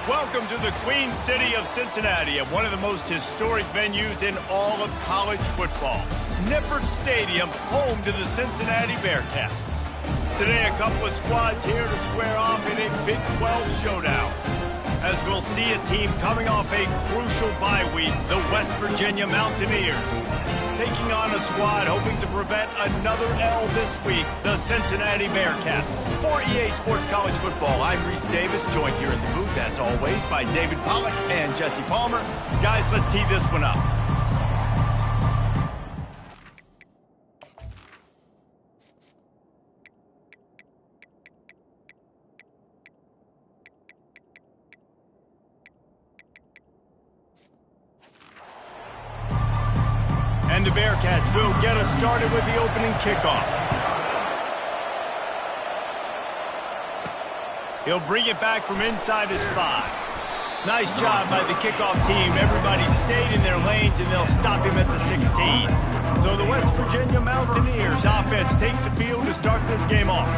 Welcome to the Queen City of Cincinnati at one of the most historic venues in all of college football. Nippert Stadium, home to the Cincinnati Bearcats. Today, a couple of squads here to square off in a Big 12 showdown. As we'll see a team coming off a crucial bye week, the West Virginia Mountaineers. Taking on a squad hoping to prevent another L this week, the Cincinnati Bearcats. For EA Sports College Football, I'm Reese Davis, joined here in the booth, as always, by David Pollack and Jesse Palmer. Guys, let's tee this one up. And the Bearcats will get us started with the opening kickoff. He'll bring it back from inside his 5. Nice job by the kickoff team. Everybody stayed in their lanes, and they'll stop him at the 16. So the West Virginia Mountaineers offense takes the field to start this game off.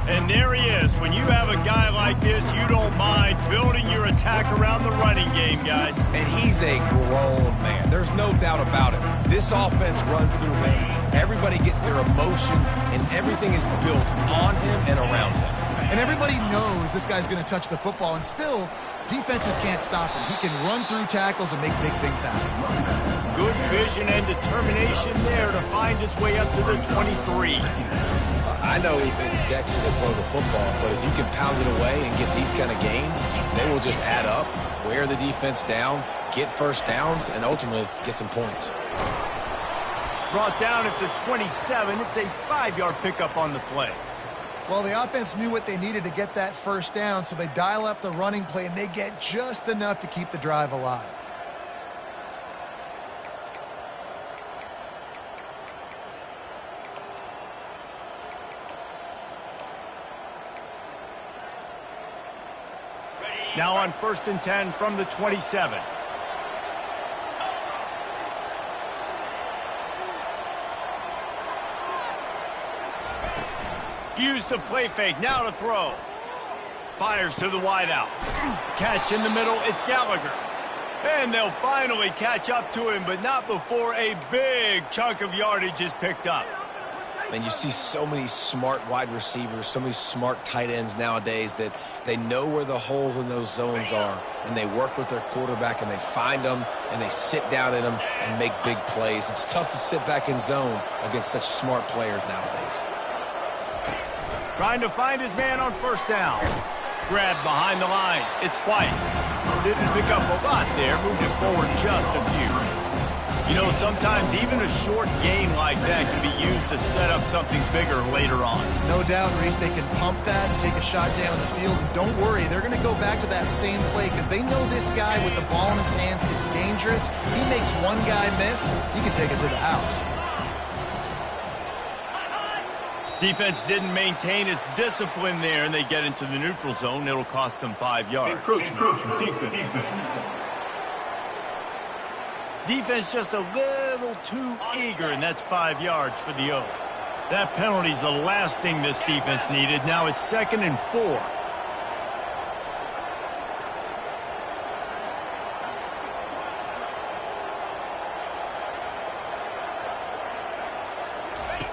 And there he is. When you have a guy like this, you don't mind building your attack around the running game, guys. And he's a grown man. There's no doubt about it. This offense runs through him. Everybody gets their emotion, and everything is built on him and around him. And everybody knows this guy's going to touch the football, and still, defenses can't stop him. He can run through tackles and make big things happen. Good vision and determination there to find his way up to the 23. I know it's sexy to throw the football, but if you can pound it away and get these kind of gains, they will just add up, wear the defense down, get first downs, and ultimately get some points. Brought down at the 27. It's a 5-yard pickup on the play. Well, the offense knew what they needed to get that first down, so they dial up the running play, and they get just enough to keep the drive alive. Now on 1st and 10 from the 27. Use the play fake, now to throw. Fires to the wideout. Catch in the middle, it's Gallagher. And they'll finally catch up to him, but not before a big chunk of yardage is picked up. And you see so many smart wide receivers, so many smart tight ends nowadays that they know where the holes in those zones are, and they work with their quarterback, and they find them, and they sit down in them and make big plays. It's tough to sit back in zone against such smart players nowadays. Trying to find his man on 1st down. Grab behind the line. It's White. Didn't pick up a lot there. Moved it forward just a few. You know, sometimes even a short game like that can be used to set up something bigger later on. No doubt, Reese, they can pump that and take a shot down the field. And don't worry, they're going to go back to that same play because they know this guy with the ball in his hands is dangerous. He makes one guy miss, he can take it to the house. Defense didn't maintain its discipline there, and they get into the neutral zone. It'll cost them 5 yards. Defense just a little too eager, and that's 5 yards for the O. That penalty's the last thing this defense needed. Now it's 2nd and 4.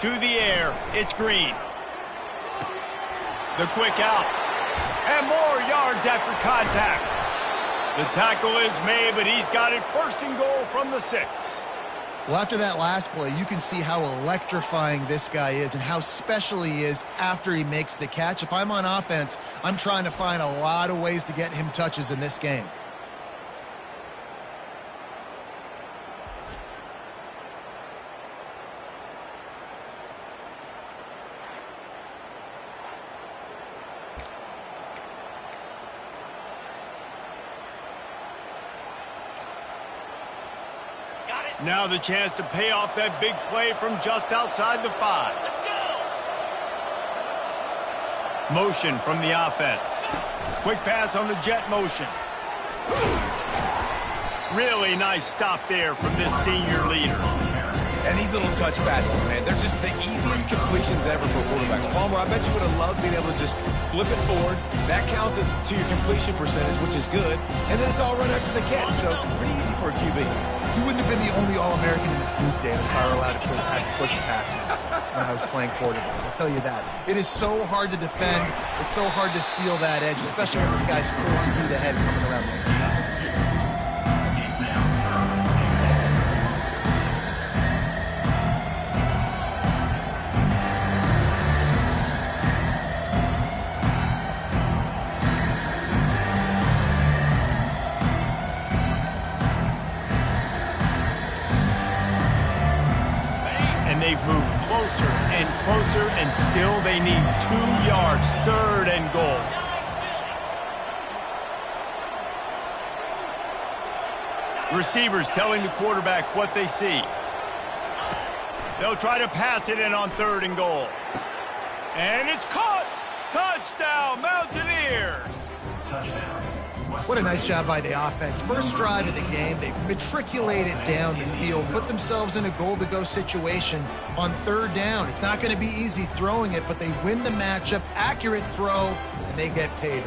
To the air, it's Green. The quick out. And more yards after contact. The tackle is made, but he's got it 1st and goal from the 6. Well, after that last play, you can see how electrifying this guy is and how special he is after he makes the catch. If I'm on offense, I'm trying to find a lot of ways to get him touches in this game. Now the chance to pay off that big play from just outside the 5. Motion from the offense. Quick pass on the jet motion. Really nice stop there from this senior leader. And these little touch passes, man, they're just the easiest completions ever for quarterbacks. Palmer, I bet you would have loved being able to just flip it forward. That counts as to your completion percentage, which is good. And then it's all run after the catch, so pretty easy for a QB. You wouldn't have been the only All-American in this booth, Dave, if I were allowed to have push passes when I was playing quarterback. I'll tell you that. It is so hard to defend. It's so hard to seal that edge, especially when this guy's full speed ahead coming around the inside. They've moved closer and closer, and still they need 2 yards, 3rd and goal. Receivers telling the quarterback what they see. They'll try to pass it in on 3rd and goal. And it's caught! Touchdown, Mountaineers! What a nice job by the offense. First drive of the game, they matriculated down the field, put themselves in a goal-to-go situation on 3rd down. It's not going to be easy throwing it, but they win the matchup, accurate throw, and they get paid.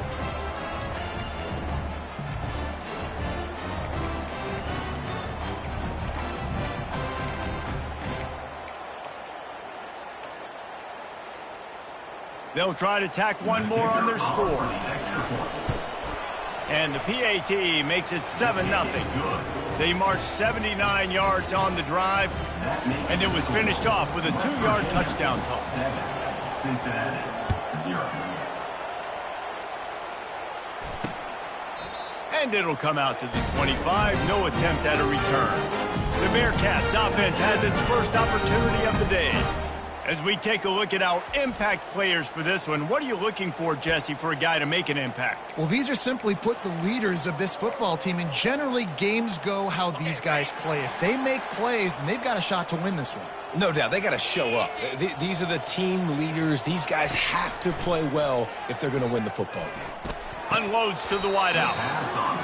They'll try to tack one more on their score. And the PAT makes it 7-0. They marched 79 yards on the drive, and it was finished off with a 2-yard touchdown toss. Cincinnati, 0. And it'll come out to the 25. No attempt at a return. The Bearcats offense has its first opportunity of the day. As we take a look at our impact players for this one, what are you looking for, Jesse, for a guy to make an impact? Well, these are simply put the leaders of this football team, and generally games go how these guys play. If they make plays, then they've got a shot to win this one. No doubt. They got to show up. These are the team leaders. These guys have to play well if they're going to win the football game. Unloads to the wideout.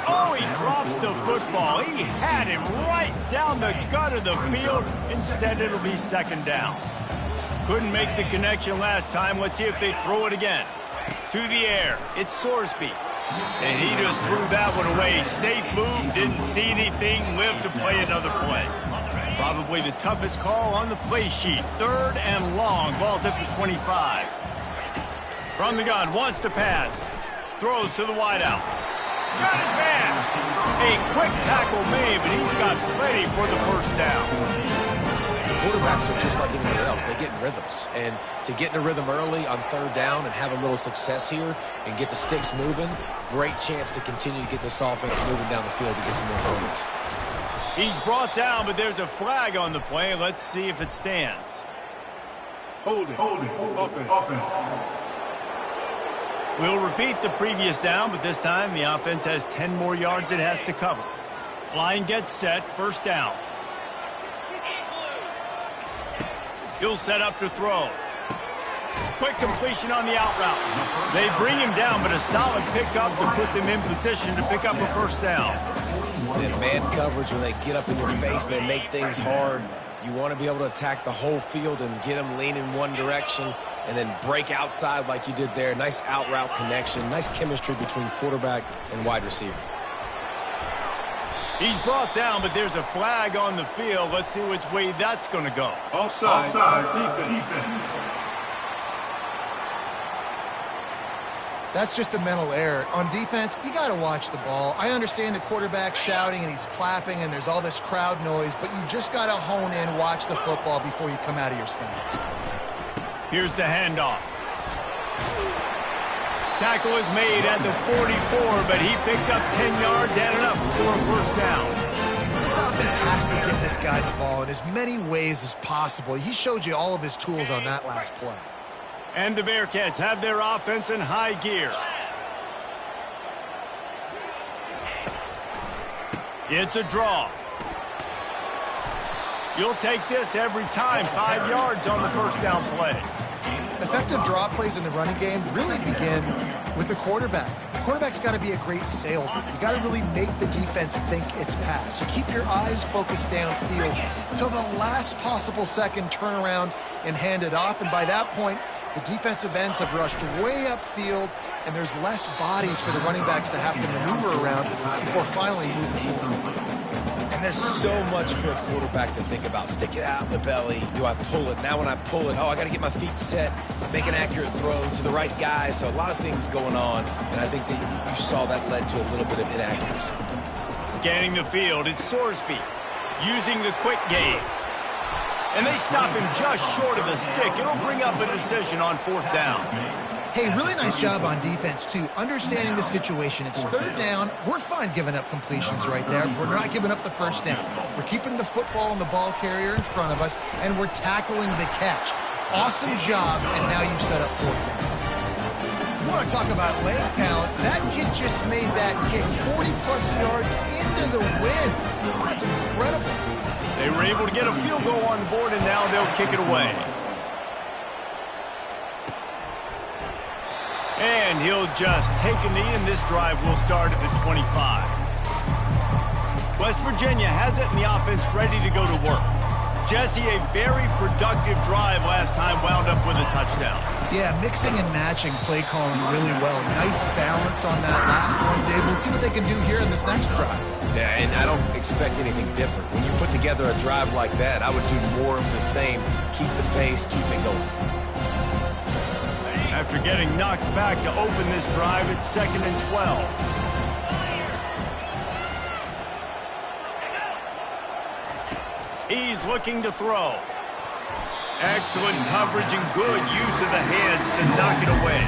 Oh, he drops the football. He had him right down the gut of the field. Instead, it'll be 2nd down. Couldn't make the connection last time. Let's see if they throw it again. To the air. It's Sorsby. And he just threw that one away. Safe move. Didn't see anything. Lived to play another play. Probably the toughest call on the play sheet. 3rd and long. Ball's at the 25. From the gun. Wants to pass. Throws to the wideout. Got his man. A quick tackle made, but he's got plenty for the 1st down. Quarterbacks are just like anyone else. They get in rhythms. And to get in a rhythm early on 3rd down and have a little success here and get the sticks moving, great chance to continue to get this offense moving down the field to get some more points. He's brought down, but there's a flag on the play. Let's see if it stands. Holding. Offense. We'll repeat the previous down, but this time the offense has 10 more yards it has to cover. Line gets set. 1st down. He'll set up to throw. Quick completion on the out route. They bring him down, but a solid pickup to put them in position to pick up a 1st down. In man coverage, when they get up in your face and they make things hard, you want to be able to attack the whole field and get them leaning one direction and then break outside like you did there. Nice out route connection. Nice chemistry between quarterback and wide receiver. He's brought down, but there's a flag on the field. Let's see which way that's going to go. Offside. Defense. That's just a mental error. On defense, you got to watch the ball. I understand the quarterback shouting and he's clapping and there's all this crowd noise, but you just got to hone in, watch the football before you come out of your stance. Here's the handoff. Tackle is made at the 44, but he picked up 10 yards and enough for a 1st down. This offense has to get this guy the ball in as many ways as possible. He showed you all of his tools on that last play. And the Bearcats have their offense in high gear. It's a draw. You'll take this every time. 5 yards on the 1st down play. Effective draw plays in the running game really begin with the quarterback. quarterback's got to be a great salesman. You got to really make the defense think it's pass. You keep your eyes focused downfield until the last possible second, turn around and hand it off. And by that point, the defensive ends have rushed way upfield, and there's less bodies for the running backs to have to maneuver around before finally moving forward. And there's so much for a quarterback to think about. Stick it out in the belly. Do I pull it? Now when I pull it, I got to get my feet set, make an accurate throw to the right guy. So a lot of things going on, and I think that you saw that led to a little bit of inaccuracy. Scanning the field, it's Sorsby using the quick game. And they stop him just short of the stick. It'll bring up a decision on 4th down. Hey, really nice job on defense, too, understanding the situation. It's 3rd down. We're fine giving up completions right there. We're not giving up the 1st down. We're keeping the football and the ball carrier in front of us, and we're tackling the catch. Awesome job, and now you've set up 4th down. You want to talk about leg talent? That kid just made that kick 40-plus yards into the wind. That's incredible. They were able to get a field goal on the board, and now they'll kick it away. And he'll just take a knee, and this drive will start at the 25. West Virginia has it, and the offense ready to go to work. Jesse, a very productive drive last time, wound up with a touchdown. Yeah, mixing and matching play calling really well. Nice balance on that last one, Dave. We'll see what they can do here in this next drive. Yeah, and I don't expect anything different. When you put together a drive like that, I would do more of the same. Keep the pace, keep it going. After getting knocked back to open this drive, it's 2nd and 12. He's looking to throw. Excellent coverage and good use of the hands to knock it away.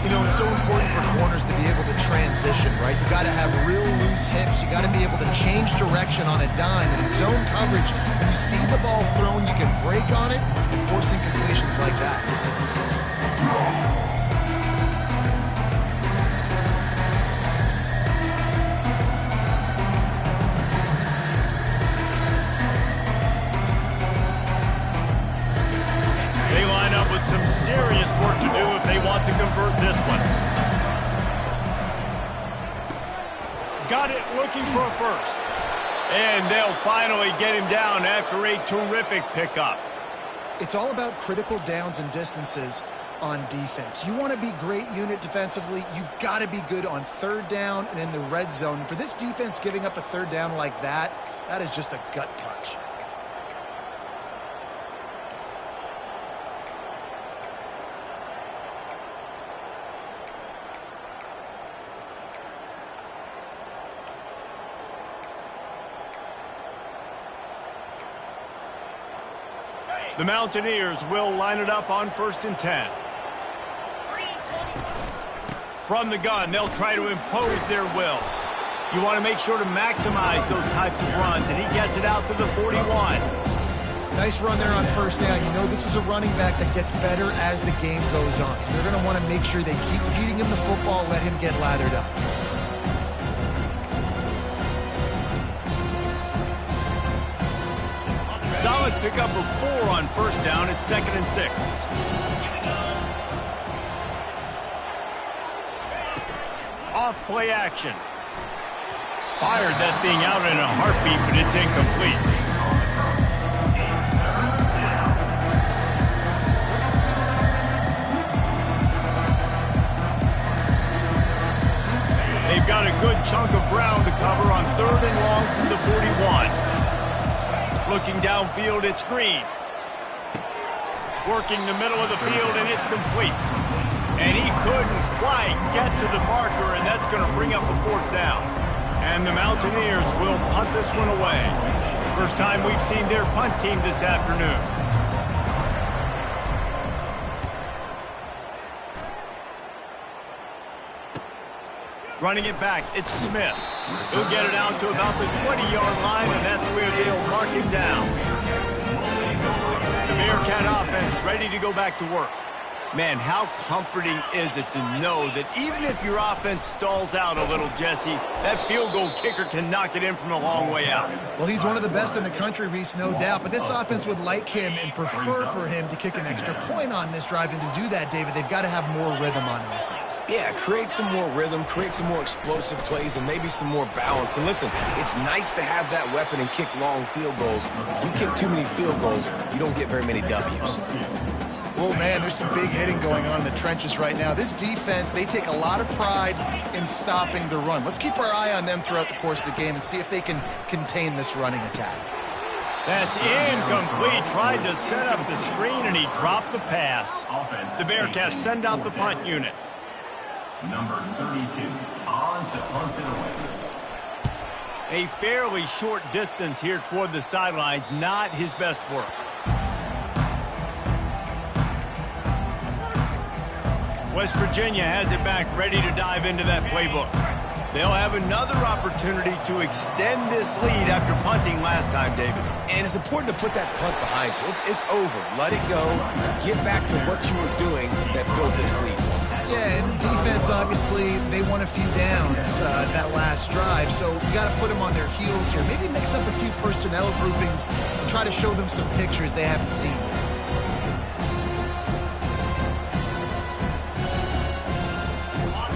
You know, it's so important for corners to be able to transition, right? You got to have real loose hips. You got to be able to change direction on a dime. And in zone coverage, when you see the ball thrown, you can break on it and force incompletions like that. They line up with some serious work to do if they want to convert this one. Got it, looking for a first. And they'll finally get him down after a terrific pickup. It's all about critical downs and distances on defense. You want to be great unit defensively, you've got to be good on 3rd down and in the red zone. For this defense giving up a 3rd down like that, that is just a gut punch. The Mountaineers will line it up on 1st and 10. From the gun, they'll try to impose their will. You want to make sure to maximize those types of runs, and he gets it out to the 41. Nice run there on 1st down. You know this is a running back that gets better as the game goes on. So they're going to want to make sure they keep feeding him the football, let him get lathered up. Solid pickup of 4 on 1st down. It's 2nd and 6. Off play action. Fired that thing out in a heartbeat, but it's incomplete. They've got a good chunk of ground to cover on 3rd and long from the 41. Looking downfield, it's Green. Working the middle of the field, and it's complete. And he couldn't quite get to the marker, and that's going to bring up a 4th down. And the Mountaineers will punt this one away. First time we've seen their punt team this afternoon. Running it back, it's Smith. He'll get it out to about the 20-yard line, and that's where they'll mark him down. The Bearcat offense ready to go back to work. Man, how comforting is it to know that even if your offense stalls out a little, Jesse, that field goal kicker can knock it in from a long way out. Well, he's one of the best in the country, Reese, no doubt. But this offense would like him and prefer for him to kick an extra point on this drive. And to do that, David, they've got to have more rhythm on offense. Yeah, create some more rhythm, create some more explosive plays, and maybe some more balance. And listen, it's nice to have that weapon and kick long field goals. If you kick too many field goals, you don't get very many W's. Oh, man, there's some big hitting going on in the trenches right now. This defense, they take a lot of pride in stopping the run. Let's keep our eye on them throughout the course of the game and see if they can contain this running attack. That's incomplete. Tried to set up the screen, and he dropped the pass. The Bearcats send out the punt unit. Number 32, on to punt it away. A fairly short distance here toward the sidelines. Not his best work. West Virginia has it back, ready to dive into that playbook. They'll have another opportunity to extend this lead after punting last time, David. And it's important to put that punt behind you. It's over. Let it go. Get back to what you were doing that built this lead. Yeah, and defense, obviously, they won a few downs that last drive, so you got to put them on their heels here. Maybe mix up a few personnel groupings and try to show them some pictures they haven't seen yet.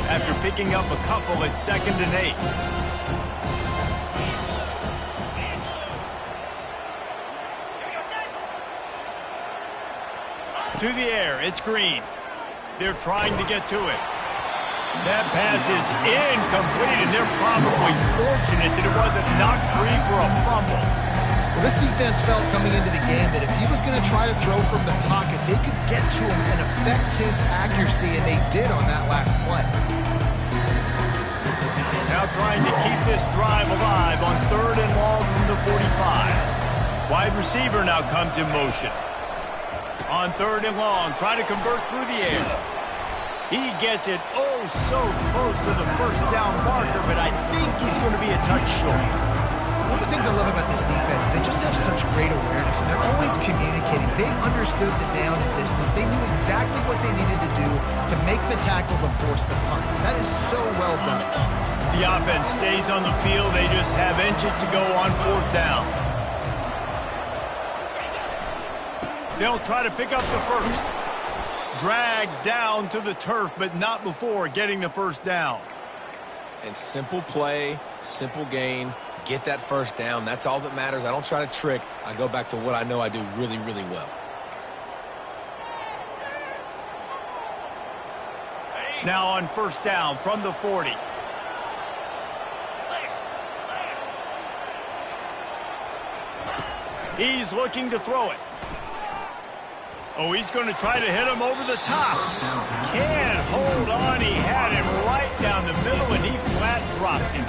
After picking up a couple at 2nd and 8. To the air, it's Green. They're trying to get to it. That pass is incomplete, and they're probably fortunate that it wasn't knocked free for a fumble. Well, this defense felt coming into the game that if he was going to try to throw from the pocket, they could get to him and affect his accuracy, and they did on that last play. Now trying to keep this drive alive on 3rd and long from the 45. Wide receiver now comes in motion. On 3rd and long, trying to convert through the air. He gets it oh so close to the first down marker, but I think he's going to be a touch short. One of the things I love about this defense, they just have such great awareness, and they're always communicating. They understood the down and distance. They knew exactly what they needed to do to make the tackle to force the punt. That is so well done. The offense stays on the field. They just have inches to go on 4th down. They'll try to pick up the first. Dragged down to the turf, but not before getting the first down. And simple play, simple gain. Get that first down. That's all that matters. I don't try to trick. I go back to what I know I do really, really well. Now on 1st down from the 40. He's looking to throw it. Oh, he's going to try to hit him over the top. Can't hold on. He had him right down the middle, and he flat dropped him.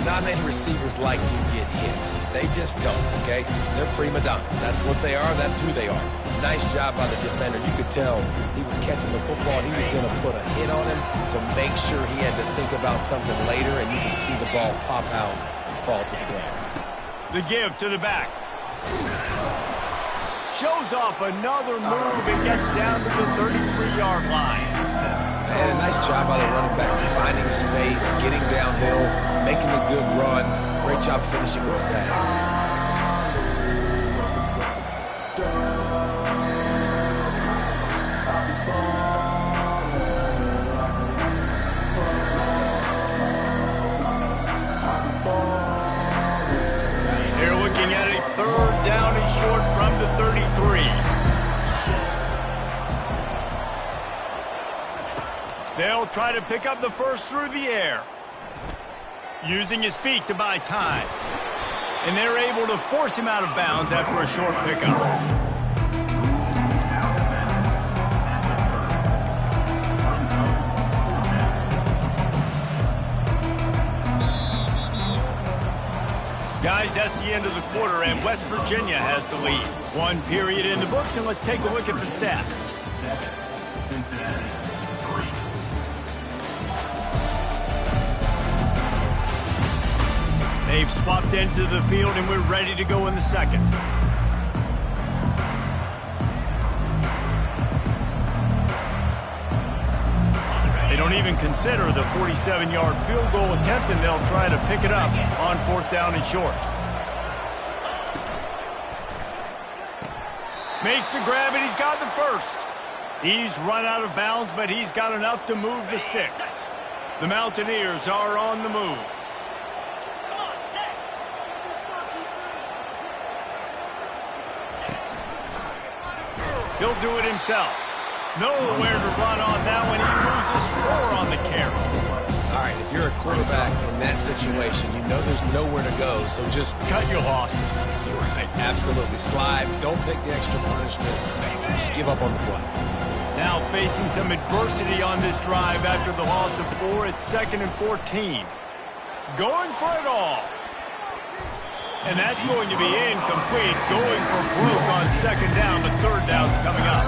Not many receivers like to get hit. They just don't, okay? They're prima donnas. That's what they are. That's who they are. Nice job by the defender. You could tell he was catching the football. He was going to put a hit on him to make sure he had to think about something later, and you can see the ball pop out and fall to the ground. The give to the back. Shows off another move and gets down to the 33-yard line. And a nice job by the running back, finding space, getting downhill, making a good run. Great job finishing with his pads. They're looking at a 3rd down and short from the 33. They'll try to pick up the first through the air. Using his feet to buy time. And they're able to force him out of bounds after a short pickup. Guys, that's the end of the quarter, and West Virginia has the lead. 1 period in the books, and let's take a look at the stats. Cincinnati, 3. They've swapped into the field, and we're ready to go in the second. Don't even consider the 47-yard field goal attempt, and they'll try to pick it up on 4th down and short. Makes the grab, and he's got the first. He's run out of bounds, but he's got enough to move the sticks. The Mountaineers are on the move. He'll do it himself. Nowhere to run on that one. He loses 4 on the carry. All right, if you're a quarterback in that situation, you know there's nowhere to go, so just cut your losses. You're right. Absolutely. Slide. Don't take the extra punishment. Just give up on the play. Now facing some adversity on this drive after the loss of 4. It's 2nd and 14. Going for it all. And that's going to be incomplete. Going for broke on 2nd down. The 3rd down's coming up.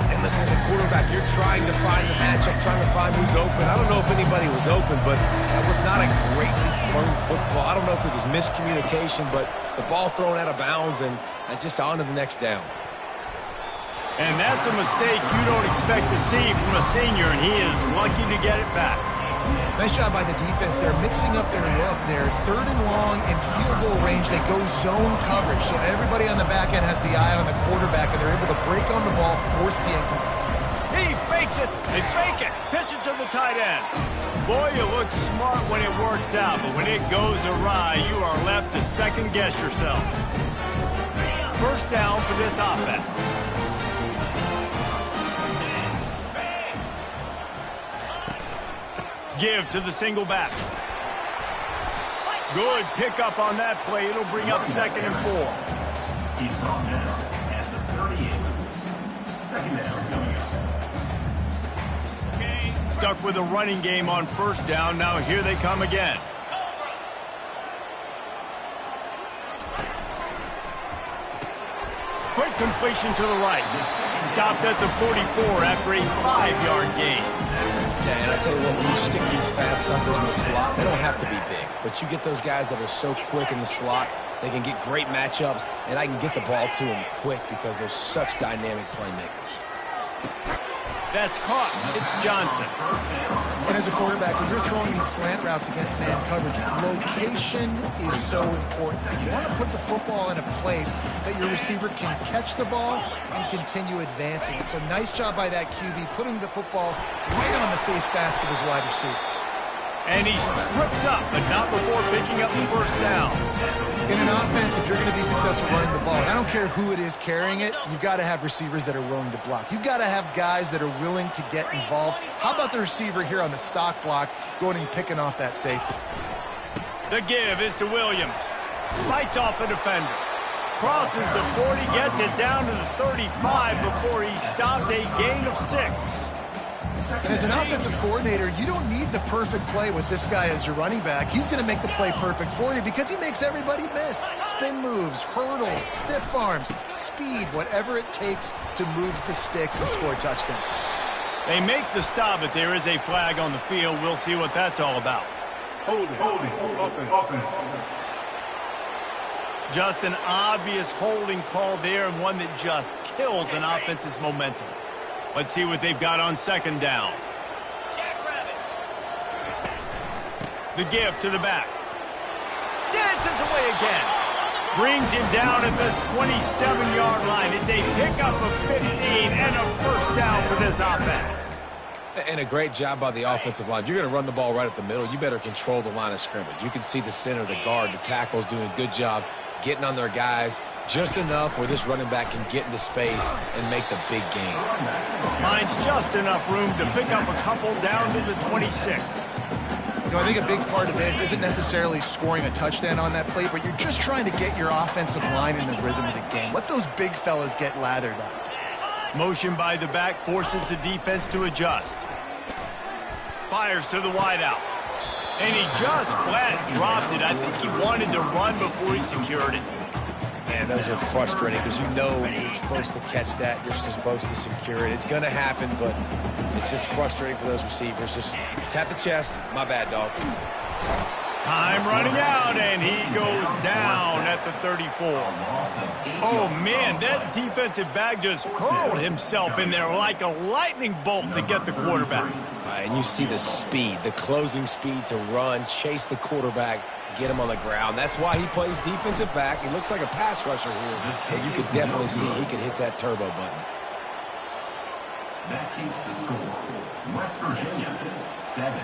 And listen, as a quarterback, you're trying to find the matchup, trying to find who's open. I don't know if anybody was open, but that was not a greatly thrown football. I don't know if it was miscommunication, but the ball thrown out of bounds and just on to the next down. And that's a mistake you don't expect to see from a senior, and he is lucky to get it back. Nice job by the defense. They're mixing up their look. They're 3rd and long in field goal range. They go zone coverage, so everybody on the back end has the eye on the quarterback, and they're able to break on the ball, force the incomplete. He fakes it. They fake it. Pitch it to the tight end. Boy, you look smart when it works out, but when it goes awry, you are left to second-guess yourself. 1st down for this offense. Give to the single back. Good pickup on that play. It'll bring up 2nd and 4. He's brought down at the 38. 2nd down coming up. Stuck with a running game on 1st down. Now here they come again. Quick completion to the right. Stopped at the 44 after a 5-yard gain. Yeah, and I tell you what, when you stick these fast suckers in the slot, they don't have to be big. But you get those guys that are so quick in the slot, they can get great matchups, and I can get the ball to them quick because they're such dynamic playmakers. That's caught. It's Johnson. And as a quarterback, when you're throwing these slant routes against man coverage, location is so important. You want to put the football in a place that your receiver can catch the ball and continue advancing it. So nice job by that QB, putting the football right on the face mask of his wide receiver. And he's tripped up, but not before picking up the 1st down. In an offense, if you're going to be successful running the ball, I don't care who it is carrying it, you've got to have receivers that are willing to block. You've got to have guys that are willing to get involved. How about the receiver here on the stock block going and picking off that safety? The give is to Williams. Fights off a defender. Crosses the 40, gets it down to the 35 before he stopped, a gain of 6. And as an offensive coordinator, you don't need the perfect play with this guy as your running back. He's going to make the play perfect for you because he makes everybody miss. Spin moves, hurdles, stiff arms, speed, whatever it takes to move the sticks and score touchdowns. They make the stop, but there is a flag on the field. We'll see what that's all about. Holding, offense. Just an obvious holding call there, and one that just kills an offense's momentum. Let's see what they've got on 2nd down. The give to the back. Dances away again. Brings him down at the 27-yard line. It's a pickup of 15 and a 1st down for this offense. And a great job by the offensive line. If you're going to run the ball right at the middle, you better control the line of scrimmage. You can see the center, the guard, the tackles doing a good job getting on their guys just enough where this running back can get into space and make the big gain. Finds just enough room to pick up a couple down to the 26. You know, I think a big part of this isn't necessarily scoring a touchdown on that play, but you're just trying to get your offensive line in the rhythm of the game. Let those big fellas get lathered up. Motion by the back forces the defense to adjust. Fires to the wideout. And he just flat dropped it. I think he wanted to run before he secured it. Man, those are frustrating because you know you're supposed to catch that. You're supposed to secure it. It's going to happen, but it's just frustrating for those receivers. Just tap the chest. My bad, dog. Time running out, and he goes down at the 34. Oh, man, that defensive back just hurled himself in there like a lightning bolt to get the quarterback. And you see the speed, the closing speed to run, chase the quarterback, get him on the ground. That's why he plays defensive back. He looks like a pass rusher here, but you could definitely see he could hit that turbo button. That keeps the score. West Virginia, 7.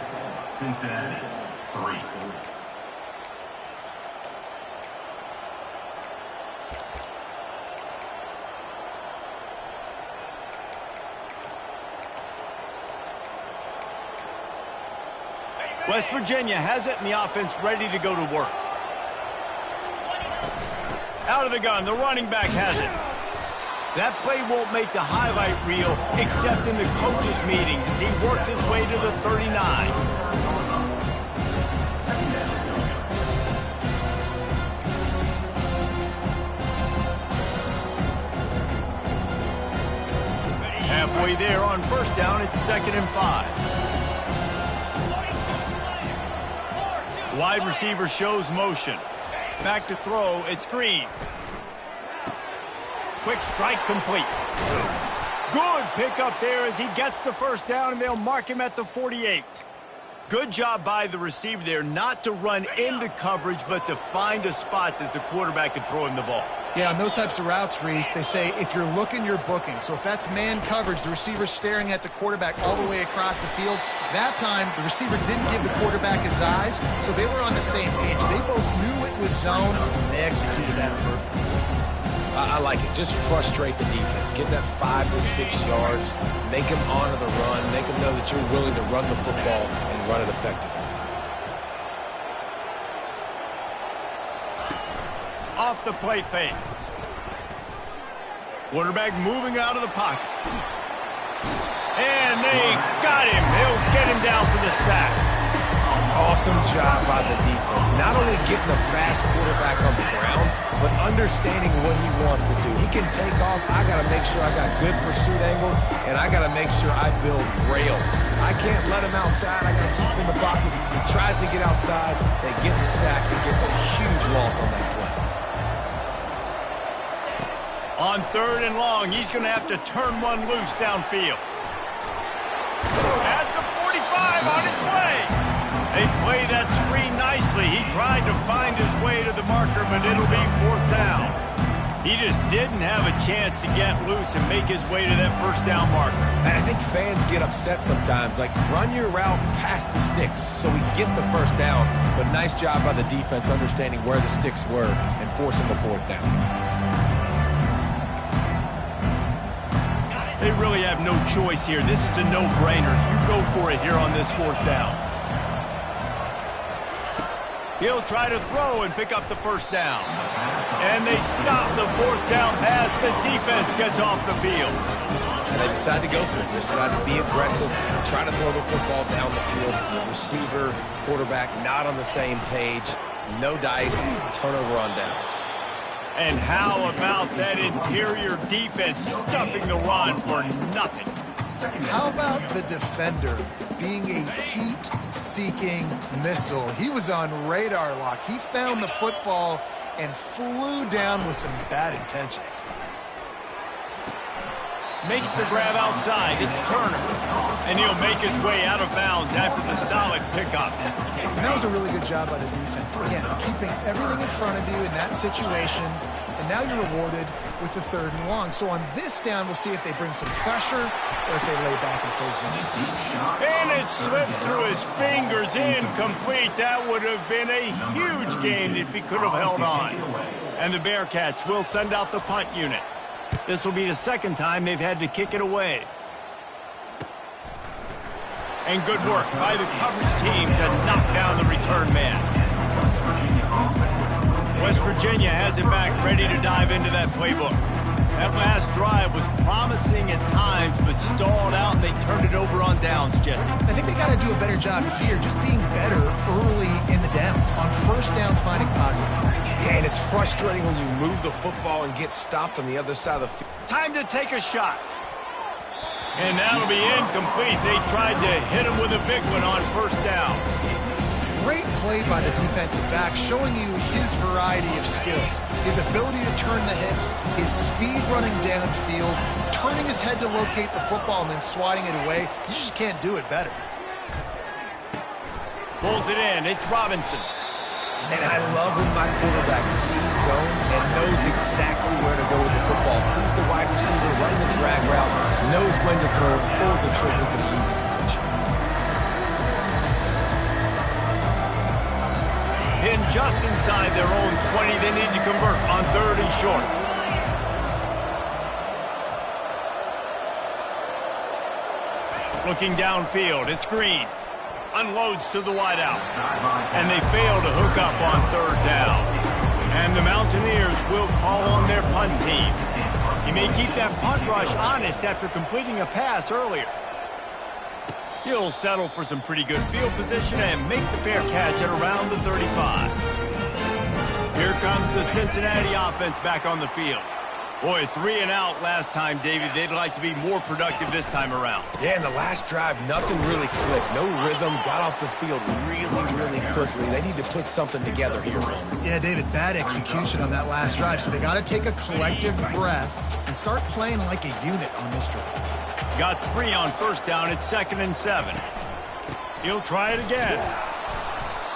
Cincinnati, 3. West Virginia has it in the offense ready to go to work. Out of the gun, the running back has it. That play won't make the highlight reel except in the coaches' meetings as he works his way to the 39. Halfway there on first down, it's 2nd and 5. Wide receiver shows motion. Back to throw, it's Green. Quick strike complete. Good pickup there as he gets the first down, and they'll mark him at the 48. Good job by the receiver there not to run into coverage, but to find a spot that the quarterback can throw him the ball. Yeah, on those types of routes, Reese, they say if you're looking, you're booking. So if that's man coverage, the receiver's staring at the quarterback all the way across the field. That time, the receiver didn't give the quarterback his eyes, so they were on the same page. They both knew it was zone, and they executed that perfectly. I like it. Just frustrate the defense. Get that 5 to 6 yards. Make them honor the run. Make them know that you're willing to run the football and run it effectively. Off the play fake. Quarterback moving out of the pocket. And they got him. They'll get him down for the sack. Awesome job by the defense. Not only getting the fast quarterback on the ground, but understanding what he wants to do. He can take off. I got to make sure I got good pursuit angles, and I got to make sure I build rails. I can't let him outside. I got to keep him in the pocket. He tries to get outside. They get the sack. They get a huge loss on that play. On 3rd and long, he's going to have to turn one loose downfield. At the 45 on its way. They play that screen nicely. He tried to find his way to the marker, but it'll be 4th down. He just didn't have a chance to get loose and make his way to that first down marker. And I think fans get upset sometimes. Like, run your route past the sticks so we get the first down. But nice job by the defense understanding where the sticks were and forcing the 4th down. They really have no choice here. This is a no-brainer. You go for it here on this 4th down. He'll try to throw and pick up the first down. And they stop the 4th down pass. The defense gets off the field. And they decide to go for it. They decide to be aggressive, try to throw the football down the field. Receiver, quarterback, not on the same page. No dice, turnover on downs. And how about that interior defense stuffing the run for nothing? How about the defender being a heat-seeking missile? He was on radar lock. He found the football and flew down with some bad intentions. Makes the grab outside. It's Turner. And he'll make his way out of bounds after the solid pickup. And that was a really good job by the defense. Again, keeping everything in front of you in that situation. And now you're rewarded with the 3rd and long. So on this down, we'll see if they bring some pressure or if they lay back and play zone. And it slips through his fingers, incomplete. That would have been a huge gain if he could have held on. And the Bearcats will send out the punt unit. This will be the 2nd time they've had to kick it away. And good work by the coverage team to knock down the return man. West Virginia has it back, ready to dive into that playbook. That last drive was promising at times, but stalled out, and they turned it over on downs, Jesse. I think they got to do a better job here, just being better early in the downs. On first down, finding positive. Yeah, and it's frustrating when you move the football and get stopped on the other side of the field. Time to take a shot. And that'll be incomplete. They tried to hit him with a big one on first down. Great play by the defensive back, showing you his variety of skills. His ability to turn the hips, his speed running downfield, turning his head to locate the football and then swatting it away. You just can't do it better. Pulls it in. It's Robinson. And I love when my quarterback sees zone and knows exactly where to go with the football. Sees the wide receiver running the drag route, knows when to throw it, pulls the trigger for the easy completion. Pinned just inside their own 20. They need to convert on 3rd and short. Looking downfield, it's Green. Unloads to the wideout. And they fail to hook up on 3rd down. And the Mountaineers will call on their punt team. He may keep that punt rush honest after completing a pass earlier. He'll settle for some pretty good field position and make the fair catch at around the 35. Here comes the Cincinnati offense back on the field. Boy, 3 and out last time, David. They'd like to be more productive this time around. Yeah, in the last drive, nothing really clicked. No rhythm, got off the field really quickly. They need to put something together here. Yeah, David, bad execution on that last drive. So they got to take a collective breath and start playing like a unit on this drive. Got 3 on 1st down. It's 2nd and 7. He'll try it again.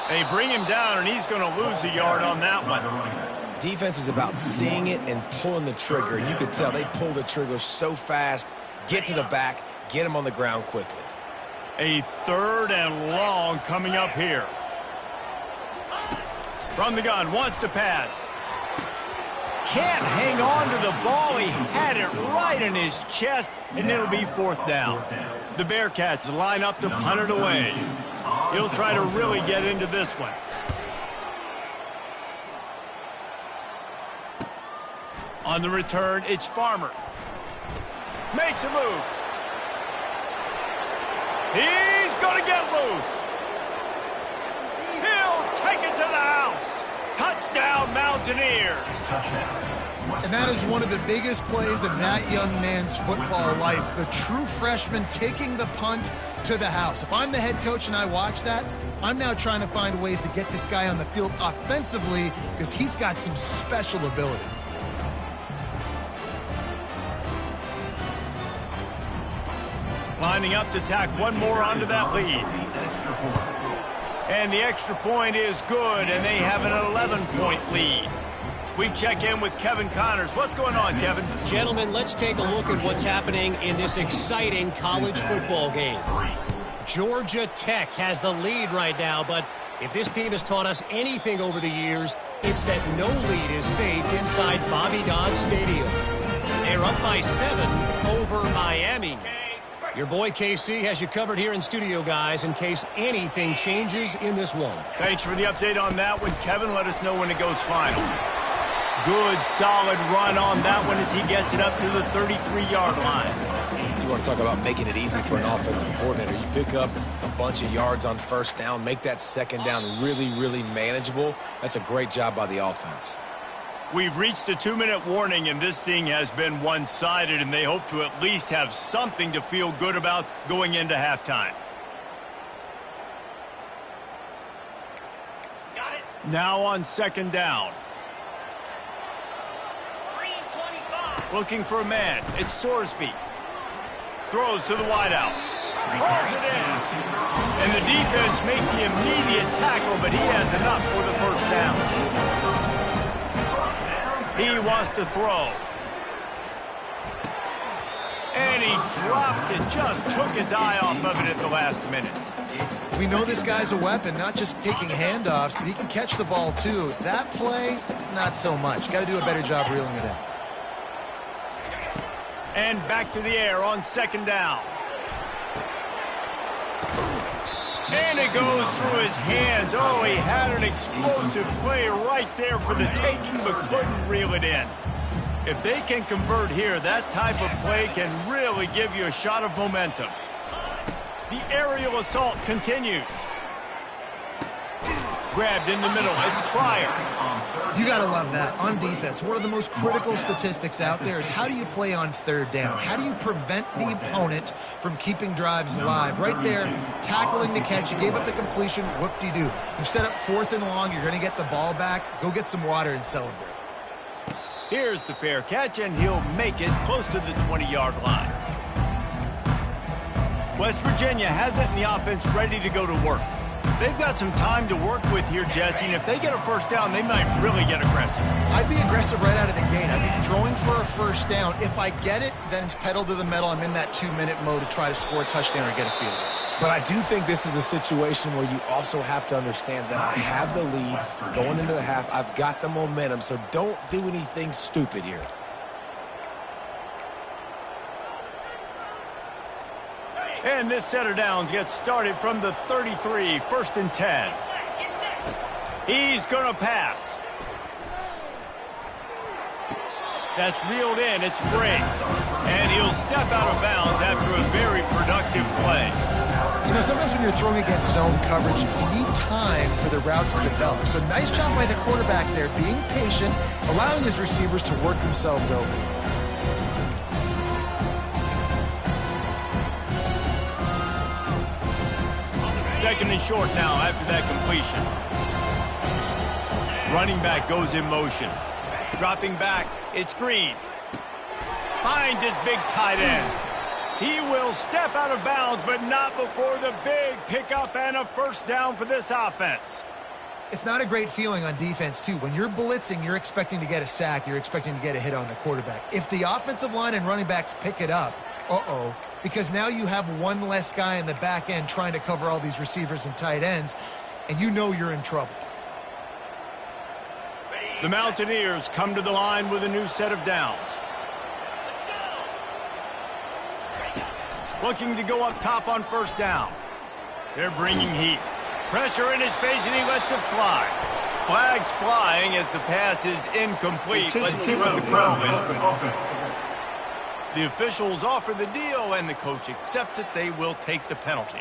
They bring him down, and he's going to lose a yard on that one. Defense is about seeing it and pulling the trigger. And you can tell they pull the trigger so fast, get to the back, get him on the ground quickly. A 3rd and long coming up here. From the gun, wants to pass. Can't hang on to the ball. He had it right in his chest, and it'll be 4th down. The Bearcats line up to punt it away. He'll try to really get into this one. On the return, it's Farmer. Makes a move. He's going to get loose. He'll take it to the house. Touchdown, Mountaineers. And that is one of the biggest plays of that young man's football life. The true freshman taking the punt to the house. If I'm the head coach and I watch that, I'm now trying to find ways to get this guy on the field offensively because he's got some special ability. Lining up to tack one more onto that lead. And the extra point is good, and they have an 11-point lead. We check in with Kevin Connors. What's going on, Kevin? Gentlemen, let's take a look at what's happening in this exciting college football game. Georgia Tech has the lead right now, but if this team has taught us anything over the years, it's that no lead is safe inside Bobby Dodd Stadium. They're up by 7 over Miami. Your boy KC has you covered here in studio, guys, in case anything changes in this one. Thanks for the update on that one, Kevin. Let us know when it goes final. Good, solid run on that one as he gets it up to the 33-yard line. You want to talk about making it easy for an offensive coordinator. You pick up a bunch of yards on 1st down, make that 2nd down really manageable. That's a great job by the offense. We've reached the 2-minute warning, and this thing has been one-sided, and they hope to at least have something to feel good about going into halftime. Got it. Now on 2nd down. Looking for a man. It's Sorsby. Throws to the wideout. Hauls it in. And the defense makes the immediate tackle, but he has enough for the 1st down. He wants to throw. And he drops it. Just took his eye off of it at the last minute. We know this guy's a weapon, not just taking handoffs, but he can catch the ball too. That play, not so much. Got to do a better job reeling it in. And back to the air on 2nd down. And it goes through his hands. Oh, he had an explosive play right there for the taking, but couldn't reel it in. If they can convert here, that type of play can really give you a shot of momentum. The aerial assault continues. Grabbed in the middle. It's Pryor. You got to love that. On defense, one of the most critical statistics out there is how do you play on third down? How do you prevent the opponent from keeping drives alive? Right there, tackling the catch. You gave up the completion. Whoop-de-doo. You set up 4th and long. You're going to get the ball back. Go get some water and celebrate. Here's the fair catch, and he'll make it close to the 20-yard line. West Virginia has it in the offense ready to go to work. They've got some time to work with here, Jesse, and if they get a first down, they might really get aggressive. I'd be aggressive right out of the gate. I'd be throwing for a first down. If I get it, then it's pedal to the metal. I'm in that 2-minute mode to try to score a touchdown or get a field goal. But I do think this is a situation where you also have to understand that I have the lead going into the half. I've got the momentum, so don't do anything stupid here. And this set of downs gets started from the 33, 1st and 10. He's going to pass. That's reeled in. It's Brink. And he'll step out of bounds after a very productive play. You know, sometimes when you're throwing against zone coverage, you need time for the routes to develop. So nice job by the quarterback there, being patient, allowing his receivers to work themselves over. Second and short now after that completion. Running back goes in motion. Dropping back, it's Green. Finds his big tight end. He will step out of bounds, but not before the big pickup and a first down for this offense. It's not a great feeling on defense, too. When you're blitzing, you're expecting to get a sack. You're expecting to get a hit on the quarterback. If the offensive line and running backs pick it up, because now you have one less guy in the back end trying to cover all these receivers and tight ends, and you know you're in trouble. The Mountaineers come to the line with a new set of downs. Looking to go up top on first down. They're bringing heat. Pressure in his face, and he lets it fly. Flags flying as the pass is incomplete. Let's see what the call is. The officials offer the deal, and the coach accepts it. They will take the penalty.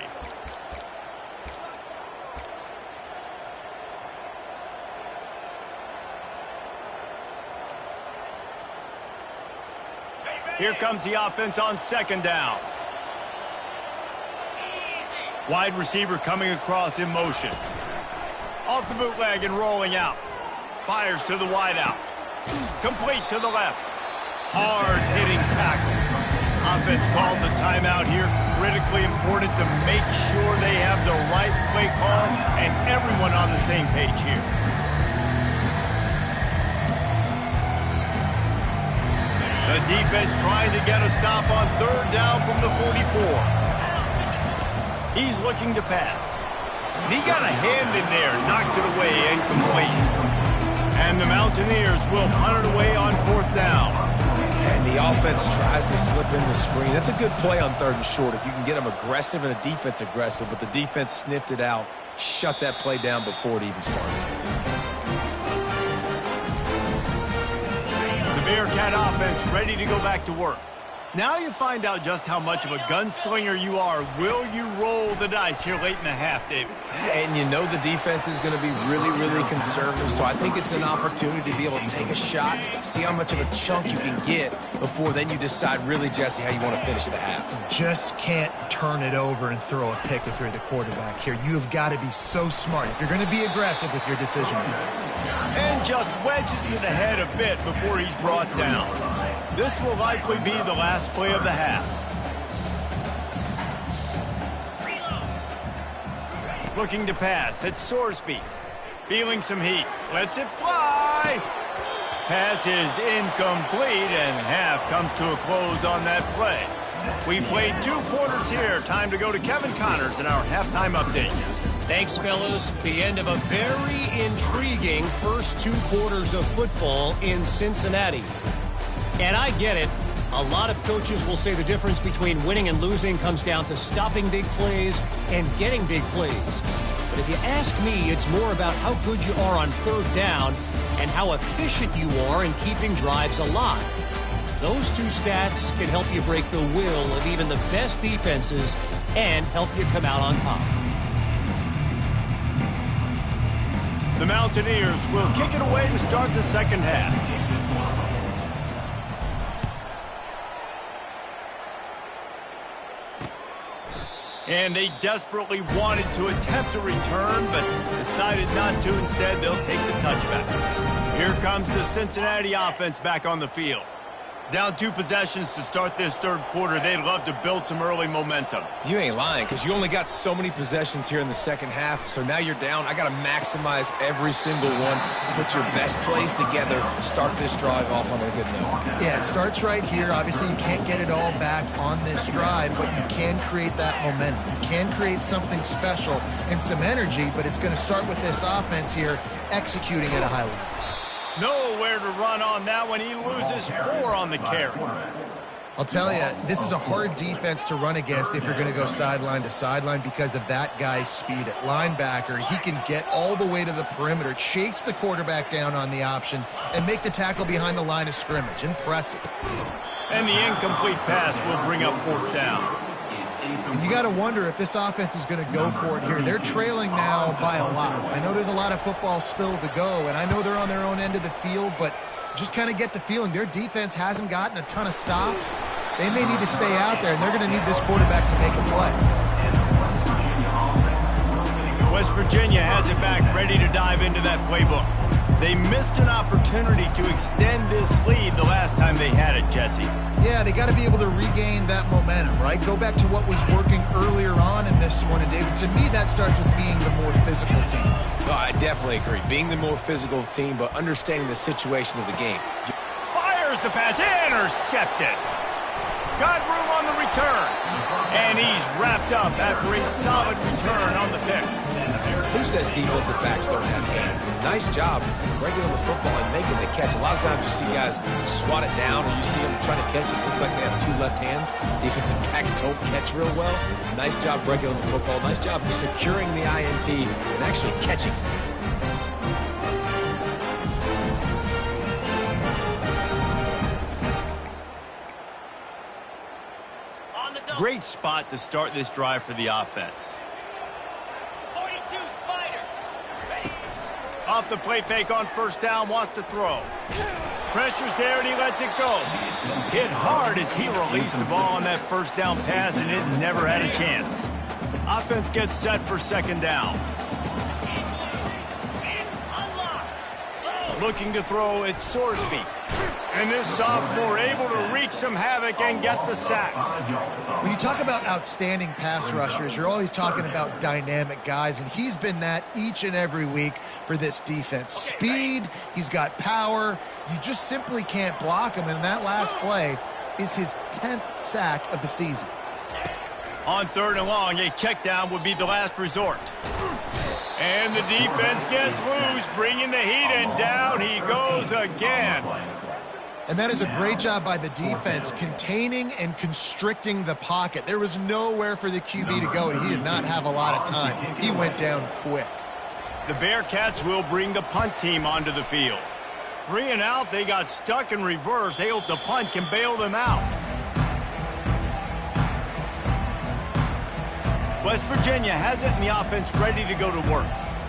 Here comes the offense on second down. Wide receiver coming across in motion. Off the bootleg and rolling out. Fires to the wideout. Complete to the left. Hard-hitting tackle. Offense calls a timeout here. Critically important to make sure they have the right play call and everyone on the same page here. The defense trying to get a stop on third down from the 44. He's looking to pass. He got a hand in there, knocks it away, incomplete. And the Mountaineers will punt it away on fourth down. And the offense tries to slip in the screen. That's a good play on third and short if you can get them aggressive and the defense aggressive, but the defense sniffed it out, shut that play down before it even started. The Bearcat offense ready to go back to work. Now you find out just how much of a gunslinger you are. Will you roll the dice here late in the half, David? And you know the defense is going to be really, really conservative, so I think it's an opportunity to be able to take a shot, see how much of a chunk you can get before then you decide really, Jesse, how you want to finish the half. Just can't turn it over and throw a pick if you're the quarterback here. You have got to be so smart if you're going to be aggressive with your decision. And just wedges it ahead a bit before he's brought down. This will likely be the last play of the half. Looking to pass. It's Sorsby. Feeling some heat. Lets it fly. Pass is incomplete, and half comes to a close on that play. We played 2 quarters here. Time to go to Kevin Connors in our halftime update. Thanks, fellas. The end of a very intriguing first 2 quarters of football in Cincinnati. And I get it. A lot of coaches will say the difference between winning and losing comes down to stopping big plays and getting big plays. But if you ask me, it's more about how good you are on third down and how efficient you are in keeping drives alive. Those 2 stats can help you break the will of even the best defenses and help you come out on top. The Mountaineers will kick it away to start the second half. And they desperately wanted to attempt a return, but decided not to. Instead, they'll take the touchback. Here comes the Cincinnati offense back on the field. Down 2 possessions to start this third quarter. They'd love to build some early momentum. You ain't lying, because you only got so many possessions here in the second half, so now you're down. I got to maximize every single one, put your best plays together, start this drive off on a good note. Yeah, it starts right here. Obviously, you can't get it all back on this drive, but you can create that momentum. You can create something special and some energy, but it's going to start with this offense here executing at a high level. Nowhere to run on that one. He loses 4 on the carry. I'll tell you, this is a hard defense to run against if you're going to go sideline to sideline because of that guy's speed at linebacker. He can get all the way to the perimeter, chase the quarterback down on the option, and make the tackle behind the line of scrimmage. Impressive. And the incomplete pass will bring up 4th down. And you got to wonder if this offense is going to go for it here. They're trailing now by a lot. I know there's a lot of football still to go, and I know they're on their own end of the field, but just kind of get the feeling their defense hasn't gotten a ton of stops. They may need to stay out there, and they're going to need this quarterback to make a play. West Virginia has it back, ready to dive into that playbook. They missed an opportunity to extend this lead the last time they had it, Jesse. Yeah, they got to be able to regain that momentum, right? Go back to what was working earlier on in this one. And, David, to me, that starts with being the more physical team. No, I definitely agree. Being the more physical team, but understanding the situation of the game. Fires the pass, intercepted. Got room on the return. And he's wrapped up after a solid return on the pick. Who says defensive backs don't have hands? Nice job breaking on the football and making the catch. A lot of times you see guys swat it down or you see them trying to catch it. Looks like they have 2 left hands. Defensive backs don't catch real well. Nice job breaking on the football. Nice job securing the INT and actually catching it. Great spot to start this drive for the offense. Off the play fake on 1st down, wants to throw. Pressure's there and he lets it go. Hit hard as he released the ball on that 1st down pass and it never had a chance. Offense gets set for 2nd down. Looking to throw, it's Sorsby. And this sophomore able to wreak some havoc and get the sack. When you talk about outstanding pass rushers, you're always talking about dynamic guys, and he's been that each and every week for this defense. Speed, he's got power. You just simply can't block him, and that last play is his 10th sack of the season. On 3rd and long, a check down would be the last resort. And the defense gets loose, bringing the heat, and down he goes again. And that is a great job by the defense, containing and constricting the pocket. There was nowhere for the QB to go, and he did not have a lot of time. He went down quick. The Bearcats will bring the punt team onto the field. 3 and out, they got stuck in reverse. They hope the punt can bail them out. West Virginia has it, and the offense ready to go to work.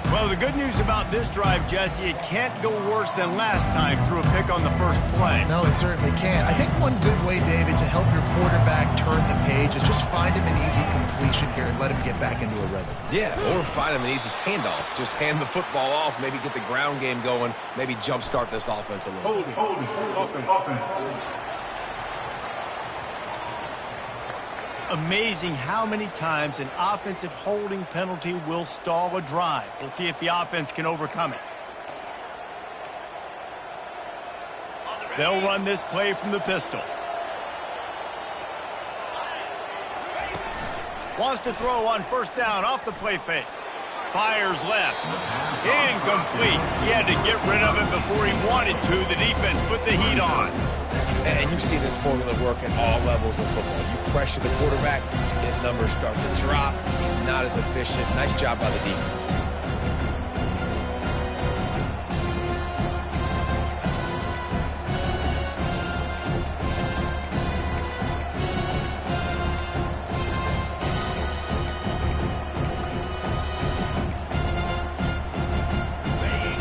Well, the good news about this drive, Jesse, it can't go worse than last time through a pick on the first play. No, it certainly can't. I think one good way, David, to help your quarterback turn the page is just find him an easy completion here and let him get back into a rhythm. Yeah, or find him an easy handoff. Just hand the football off, maybe get the ground game going, maybe jumpstart this offense a little bit. Offense. Amazing how many times an offensive holding penalty will stall a drive. We'll see if the offense can overcome it. They'll run this play from the pistol. Wants to throw on 1st down off the play fake. Fires left. Incomplete. He had to get rid of it before he wanted to. The defense put the heat on. And you see this formula work at all levels of football. You pressure the quarterback, his numbers start to drop. He's not as efficient. Nice job by the defense.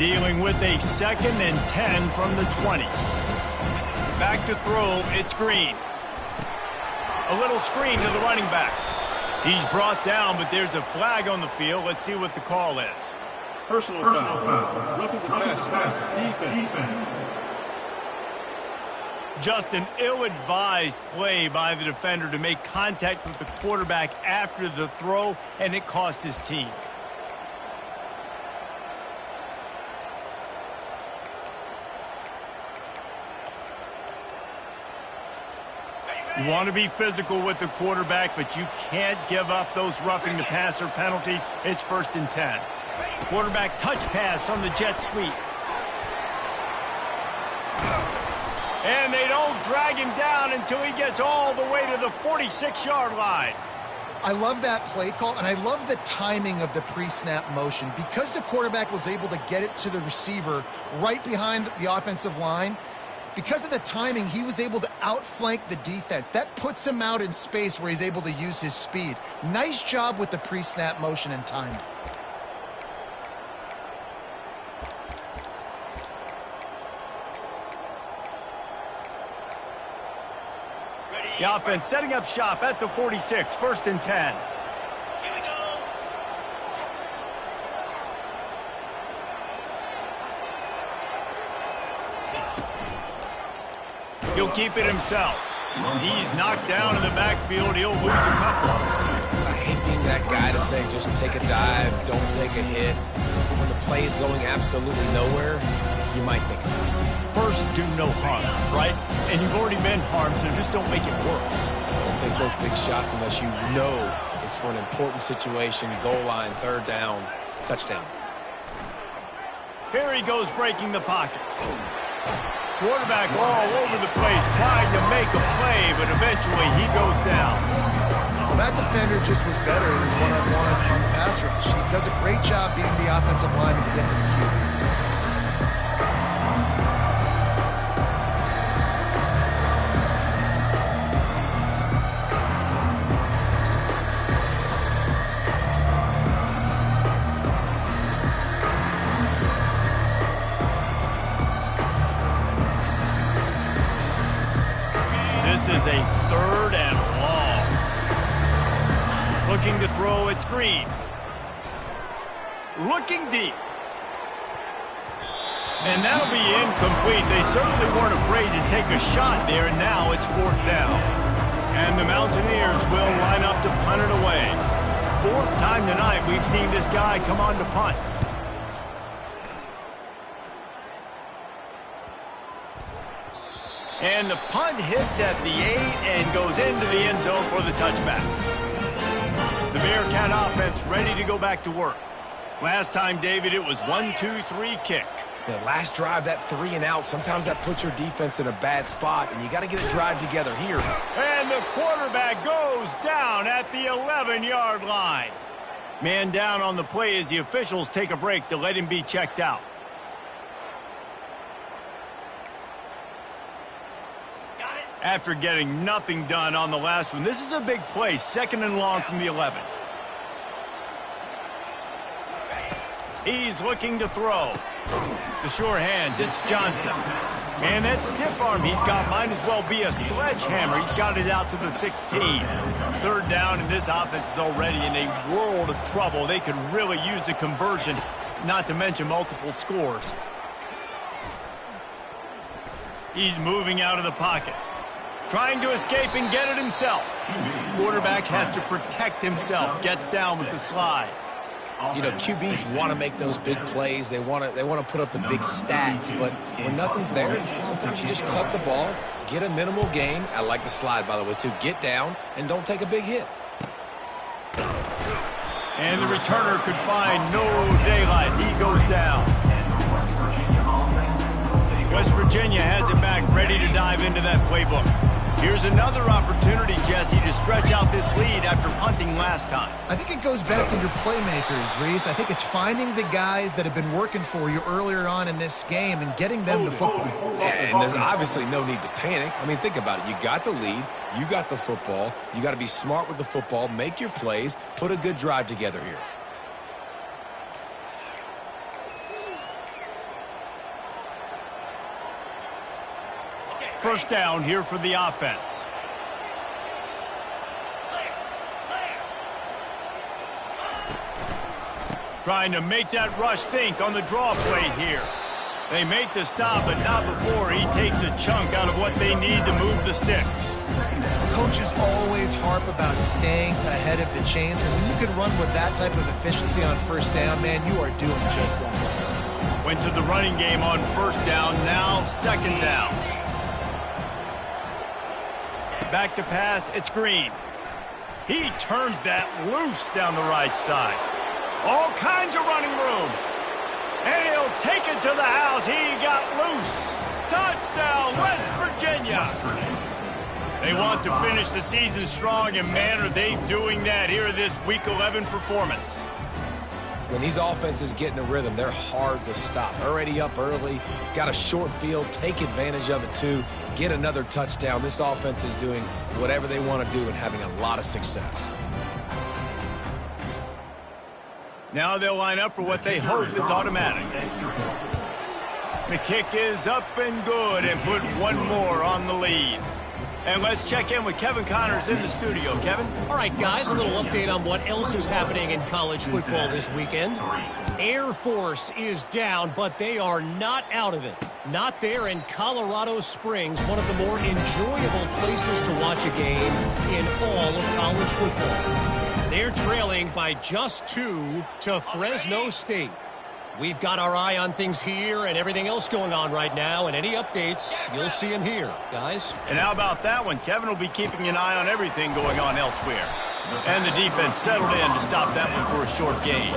Dealing with a 2nd and 10 from the 20. Back to throw, it's Green. A little screen to the running back. He's brought down, but there's a flag on the field. Let's see what the call is. Personal foul. Roughing the passer. Defense. Just an ill-advised play by the defender to make contact with the quarterback after the throw, and it cost his team. You want to be physical with the quarterback, but you can't give up those roughing the passer penalties. It's 1st and 10. Quarterback touch pass on the jet sweep. And they don't drag him down until he gets all the way to the 46-yard line. I love that play call, and I love the timing of the pre-snap motion. Because the quarterback was able to get it to the receiver right behind the offensive line, because of the timing, he was able to outflank the defense. That puts him out in space where he's able to use his speed. Nice job with the pre-snap motion and timing. The offense setting up shop at the 46, 1st and 10. He'll keep it himself. He's knocked down in the backfield. He'll lose a couple. I hate being that guy to say just take a dive, don't take a hit. When the play is going absolutely nowhere, you might think of it. First, do no harm, right? And you've already been harmed, so just don't make it worse. Don't take those big shots unless you know it's for an important situation, goal line, 3rd down, touchdown. Here he goes breaking the pocket. Quarterback all over the place trying to make a play, but eventually he goes down. Well, that defender just was better in his one-on-one pass rush. He does a great job beating the offensive lineman to get to the QB. This is a 3rd and long. Looking to throw, it's Green. Looking deep. And that'll be incomplete. They certainly weren't afraid to take a shot there, and now it's 4th down. And the Mountaineers will line up to punt it away. 4th time tonight we've seen this guy come on to punt. And the punt hits at the 8 and goes into the end zone for the touchback. The Bearcat offense ready to go back to work. Last time, David, it was 1-2-3 kick. The last drive, that 3 and out, sometimes that puts your defense in a bad spot, and you got to get a drive together here. And the quarterback goes down at the 11-yard line. Man down on the play as the officials take a break to let him be checked out. After getting nothing done on the last one, this is a big play, 2nd and long from the 11. He's looking to throw. The sure hands, it's Johnson. And that stiff arm he's got might as well be a sledgehammer. He's got it out to the 16. 3rd down, and this offense is already in a world of trouble. They could really use a conversion, not to mention multiple scores. He's moving out of the pocket. Trying to escape and get it himself. Quarterback has to protect himself. Gets down with the slide. You know, QBs want to make those big plays. They want to put up the big stats. But when nothing's there, sometimes you just tuck the ball, get a minimal gain. I like the slide, by the way, too. Get down and don't take a big hit. And the returner could find no daylight. He goes down. West Virginia has it back, ready to dive into that playbook. Here's another opportunity, Jesse, to stretch out this lead after punting last time. I think it goes back to your playmakers, Reese. I think it's finding the guys that have been working for you earlier on in this game and getting them the football. And there's obviously no need to panic. I mean, think about it. You got the lead. You got the football. You got to be smart with the football, make your plays, put a good drive together here. first down here for the offense. Trying to make that rush think on the draw play here. They make the stop, but not before he takes a chunk out of what they need to move the sticks. Coaches always harp about staying ahead of the chains, and when you can run with that type of efficiency on first down, man, you are doing just that. Went to the running game on first down, now second down. Back to pass, it's Green. He turns that loose down the right side. All kinds of running room. And he'll take it to the house. He got loose. Touchdown, West Virginia. They want to finish the season strong, and man, are they doing that here in this Week 11 performance. When these offenses get in a rhythm, they're hard to stop. Already up early, got a short field, take advantage of it too, get another touchdown. This offense is doing whatever they want to do and having a lot of success. Now they'll line up for what they hope is automatic. The kick is up and good, and put one more on the lead. And let's check in with Kevin Connors in the studio. Kevin? All right, guys, a little update on what else is happening in college football this weekend. Air Force is down, but they are not out of it. Not there in Colorado Springs, one of the more enjoyable places to watch a game in all of college football. They're trailing by just 2 to Fresno State. We've got our eye on things here and everything else going on right now, and any updates, you'll see them here, guys. And how about that one? Kevin will be keeping an eye on everything going on elsewhere. And the defense settled in to stop that one for a short gain.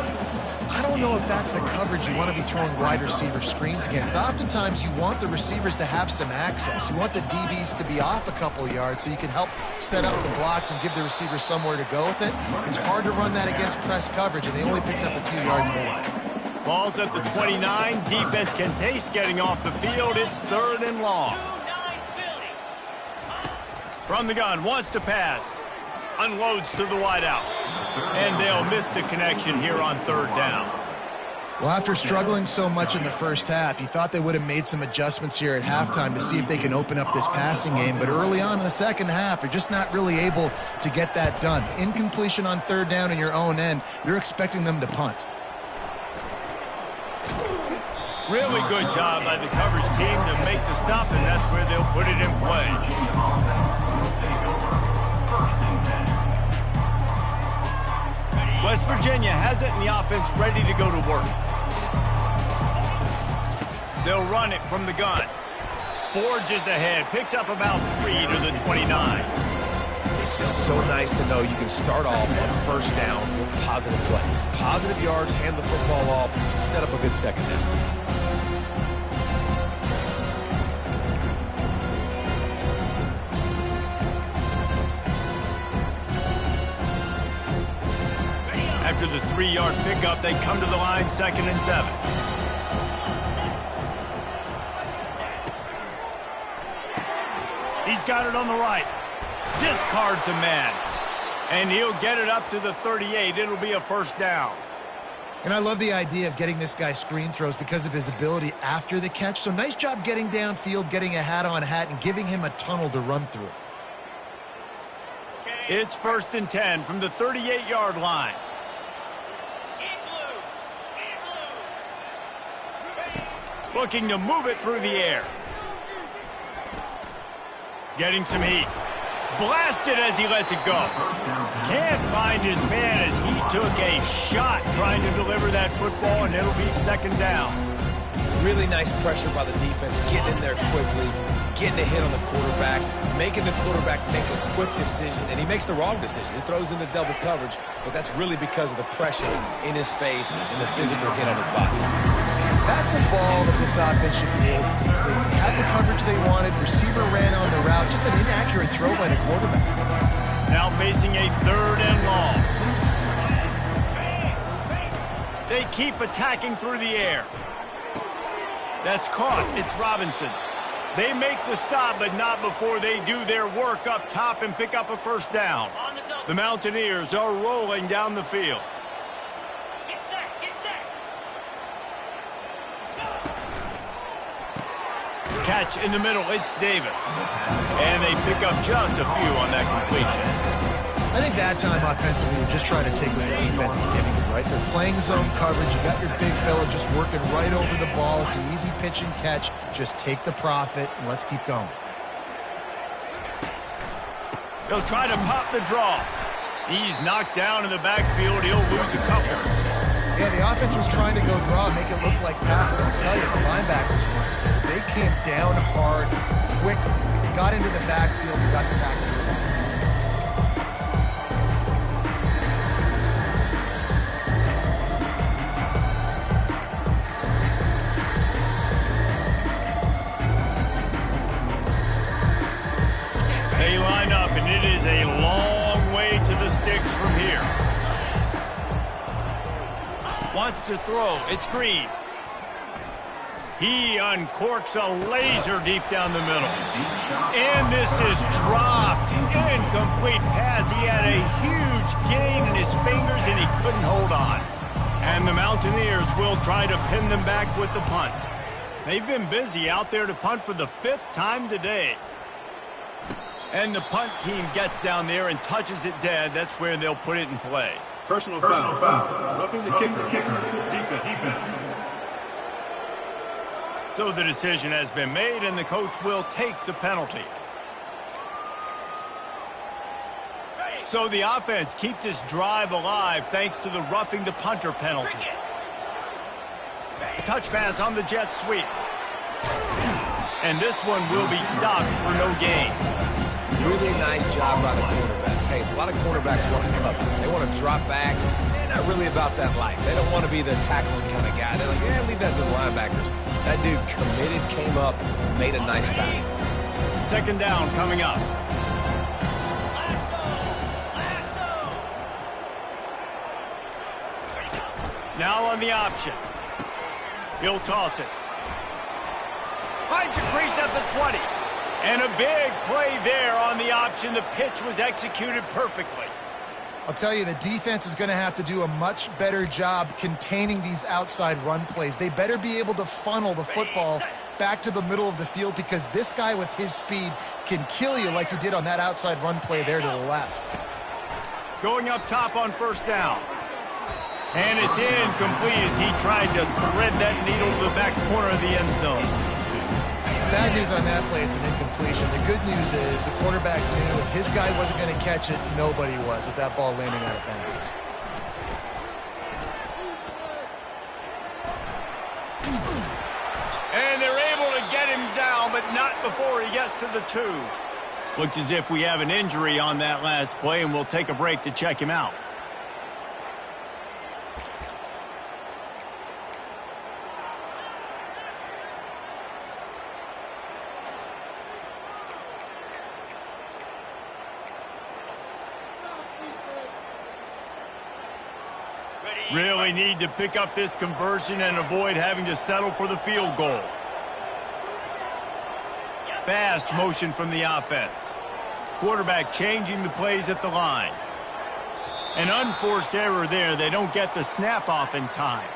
I don't know if that's the coverage you want to be throwing wide receiver screens against. Oftentimes, you want the receivers to have some access. You want the DBs to be off a couple yards so you can help set up the blocks and give the receivers somewhere to go with it. It's hard to run that against press coverage, and they only picked up a few yards there. Ball's at the 29. Defense can taste getting off the field. It's 3rd and long. From the gun, wants to pass. Unloads to the wideout. And they'll miss the connection here on 3rd down. Well, after struggling so much in the first half, you thought they would have made some adjustments here at halftime to see if they can open up this passing game. But early on in the second half, they're just not really able to get that done. Incompletion on 3rd down in your own end, you're expecting them to punt. Really good job by the coverage team to make the stop, and that's where they'll put it in play. West Virginia has it, and the offense ready to go to work. They'll run it from the gun. Forges ahead, picks up about 3 to the 29. It's just so nice to know you can start off on first down with positive plays. Positive yards, hand the football off, set up a good second down. After the 3-yard pickup, they come to the line, 2nd and 7. He's got it on the right. Discards a man. And he'll get it up to the 38. It'll be a first down. And I love the idea of getting this guy screen throws because of his ability after the catch. So nice job getting downfield, getting a hat-on-hat, and giving him a tunnel to run through. It's 1st and 10 from the 38-yard line. Looking to move it through the air. Getting some heat. Blasted as he lets it go. Can't find his man as he took a shot trying to deliver that football, and it'll be 2nd down. Really nice pressure by the defense, getting in there quickly, getting a hit on the quarterback, making the quarterback make a quick decision, and he makes the wrong decision. He throws into double coverage, but that's really because of the pressure in his face and the physical hit on his body. That's a ball that this offense should be able to complete. They had the coverage they wanted. Receiver ran on the route. Just an inaccurate throw by the quarterback. Now facing a 3rd and long. They keep attacking through the air. That's caught. It's Robinson. They make the stop, but not before they do their work up top and pick up a first down. The Mountaineers are rolling down the field. catch in the middle. It's Davis. And they pick up just a few on that completion. I think that time offensively, you're just trying to take what the defense is giving you, right? They're playing zone coverage. You got your big fella just working right over the ball. It's an easy pitch and catch. Just take the profit, and let's keep going. He'll try to pop the draw. He's knocked down in the backfield. He'll lose a couple. Yeah, the offense was trying to go draw, make it look like pass, but I'll tell you, the linebackers were they came down hard, quickly. They got into the backfield and got the tackle for loss. They line up, and it is a long way to the sticks from here. Wants to throw. It's Green. He uncorks a laser deep down the middle. And this is dropped. Incomplete pass. He had a huge gain in his fingers, and he couldn't hold on. And the Mountaineers will try to pin them back with the punt. They've been busy out there to punt for the 5th time today. And the punt team gets down there and touches it dead. That's where they'll put it in play. Personal foul. Roughing the kicker. Defense. So the decision has been made, and the coach will take the penalties. So the offense keeps this drive alive thanks to the roughing the punter penalty. Touch pass on the jet sweep. And this one will be stopped for no gain. Really nice job by the quarterback. Hey, a lot of quarterbacks want to cover. They want to drop back. They're not really about that life. They don't want to be the tackling kind of guy. They're like, yeah, leave that to the linebackers. That dude committed, came up, made a nice tackle. 2nd down coming up. Now on the option. He'll toss it. Finds a crease at the 20. And a big play there on the option. The pitch was executed perfectly. I'll tell you, the defense is going to have to do a much better job containing these outside run plays. They better be able to funnel the football back to the middle of the field, because this guy with his speed can kill you like he did on that outside run play there to the left. Going up top on 1st down. And it's incomplete as he tried to thread that needle to the back corner of the end zone. Bad news on that play, it's an incompletion. The good news is the quarterback knew if his guy wasn't going to catch it, nobody was with that ball landing out of bounds. And they're able to get him down, but not before he gets to the 2. Looks as if we have an injury on that last play, and we'll take a break to check him out. Really need to pick up this conversion and avoid having to settle for the field goal. Fast motion from the offense. Quarterback changing the plays at the line. An unforced error there. They don't get the snap off in time.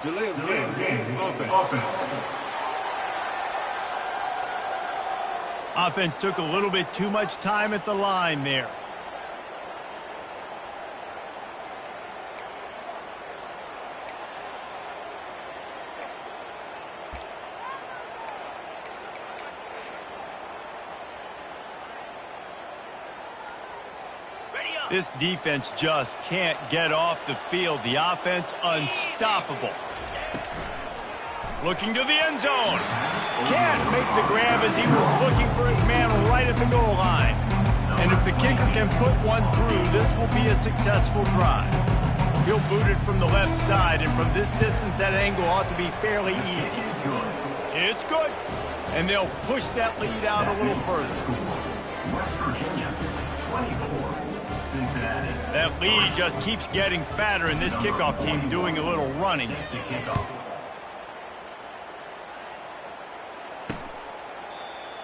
Delay of game. Offense. Offense took a little bit too much time at the line there. This defense just can't get off the field. The offense unstoppable. Looking to the end zone. Can't make the grab as he was looking for his man right at the goal line. And if the kicker can put one through, this will be a successful drive. He'll boot it from the left side, and from this distance, that angle ought to be fairly easy. It's good. And they'll push that lead out a little further. West Virginia, 24. Cincinnati. That lead just keeps getting fatter, and this kickoff team doing a little running.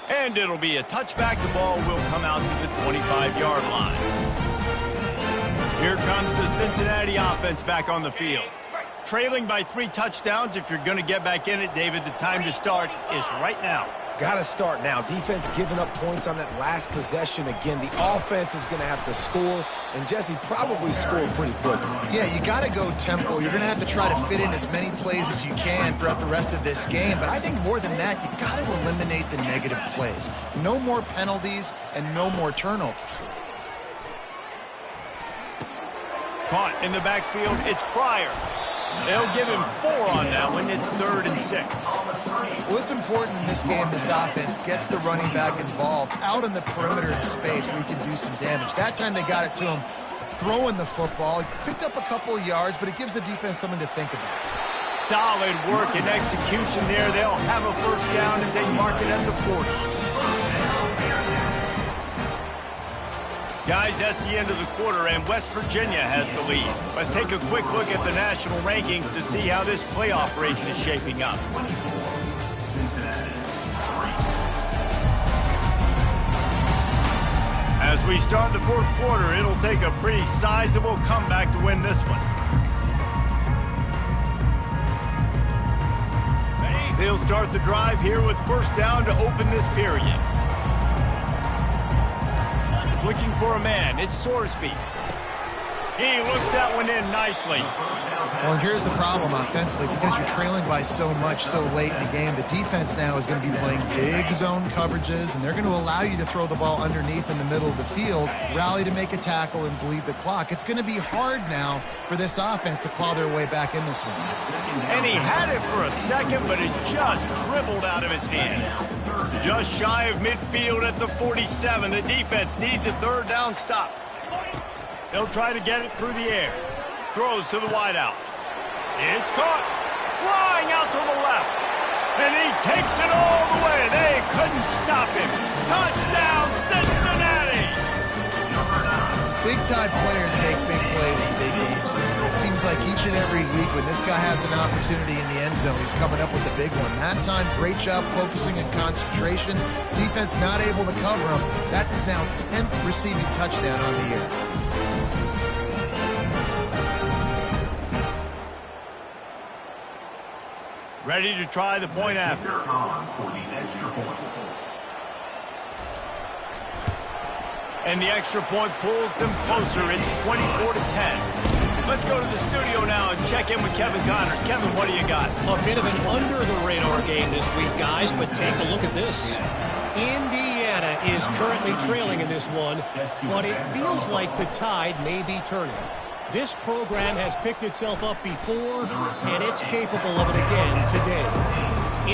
And it'll be a touchback. The ball will come out to the 25-yard line. Here comes the Cincinnati offense back on the field. Trailing by 3 touchdowns, if you're going to get back in it, David, the time to start is right now. Got to start now. Defense giving up points on that last possession. Again, the offense is going to have to score, and Jesse probably scored pretty quickly. Yeah, you got to go tempo. You're going to have to try to fit in as many plays as you can throughout the rest of this game. But I think more than that, you got to eliminate the negative plays. No more penalties and no more turnovers. Caught in the backfield, it's Pryor. They'll give him 4 on that one. It's 3rd and 6. Well, it's important in this game, this offense gets the running back involved out in the perimeter in space where he can do some damage. That time they got it to him throwing the football. He picked up a couple of yards, but it gives the defense something to think about. Solid work and execution there. They'll have a first down as they mark it at the 40. Guys, that's the end of the quarter, and West Virginia has the lead. Let's take a quick look at the national rankings to see how this playoff race is shaping up. As we start the 4th quarter, it'll take a pretty sizable comeback to win this one. They'll start the drive here with first down to open this period. Looking for a man, it's Sorsby. He looks that one in nicely. Well, and here's the problem offensively. Because you're trailing by so much so late in the game, the defense now is going to be playing big zone coverages, and they're going to allow you to throw the ball underneath in the middle of the field, rally to make a tackle, and bleed the clock. It's going to be hard now for this offense to claw their way back in this one. And he had it for a second, but it just dribbled out of his hands. Just shy of midfield at the 47. The defense needs a 3rd down stop. They'll try to get it through the air. Throws to the wideout. It's caught. Flying out to the left. And he takes it all the way. They couldn't stop him. Touchdown, Cincinnati! Big-time players make big plays in big games. It seems like each and every week when this guy has an opportunity in the end zone, he's coming up with the big one. That time, great job focusing and concentration. Defense not able to cover him. That's his now 10th receiving touchdown on the year. Ready to try the point after. And the extra point pulls them closer. It's 24-10. Let's go to the studio now and check in with Kevin Connors. Kevin, what do you got? A bit of an under-the-radar game this week, guys, but take a look at this. Indiana is currently trailing in this one, but it feels like the tide may be turning. This program has picked itself up before, and it's capable of it again today.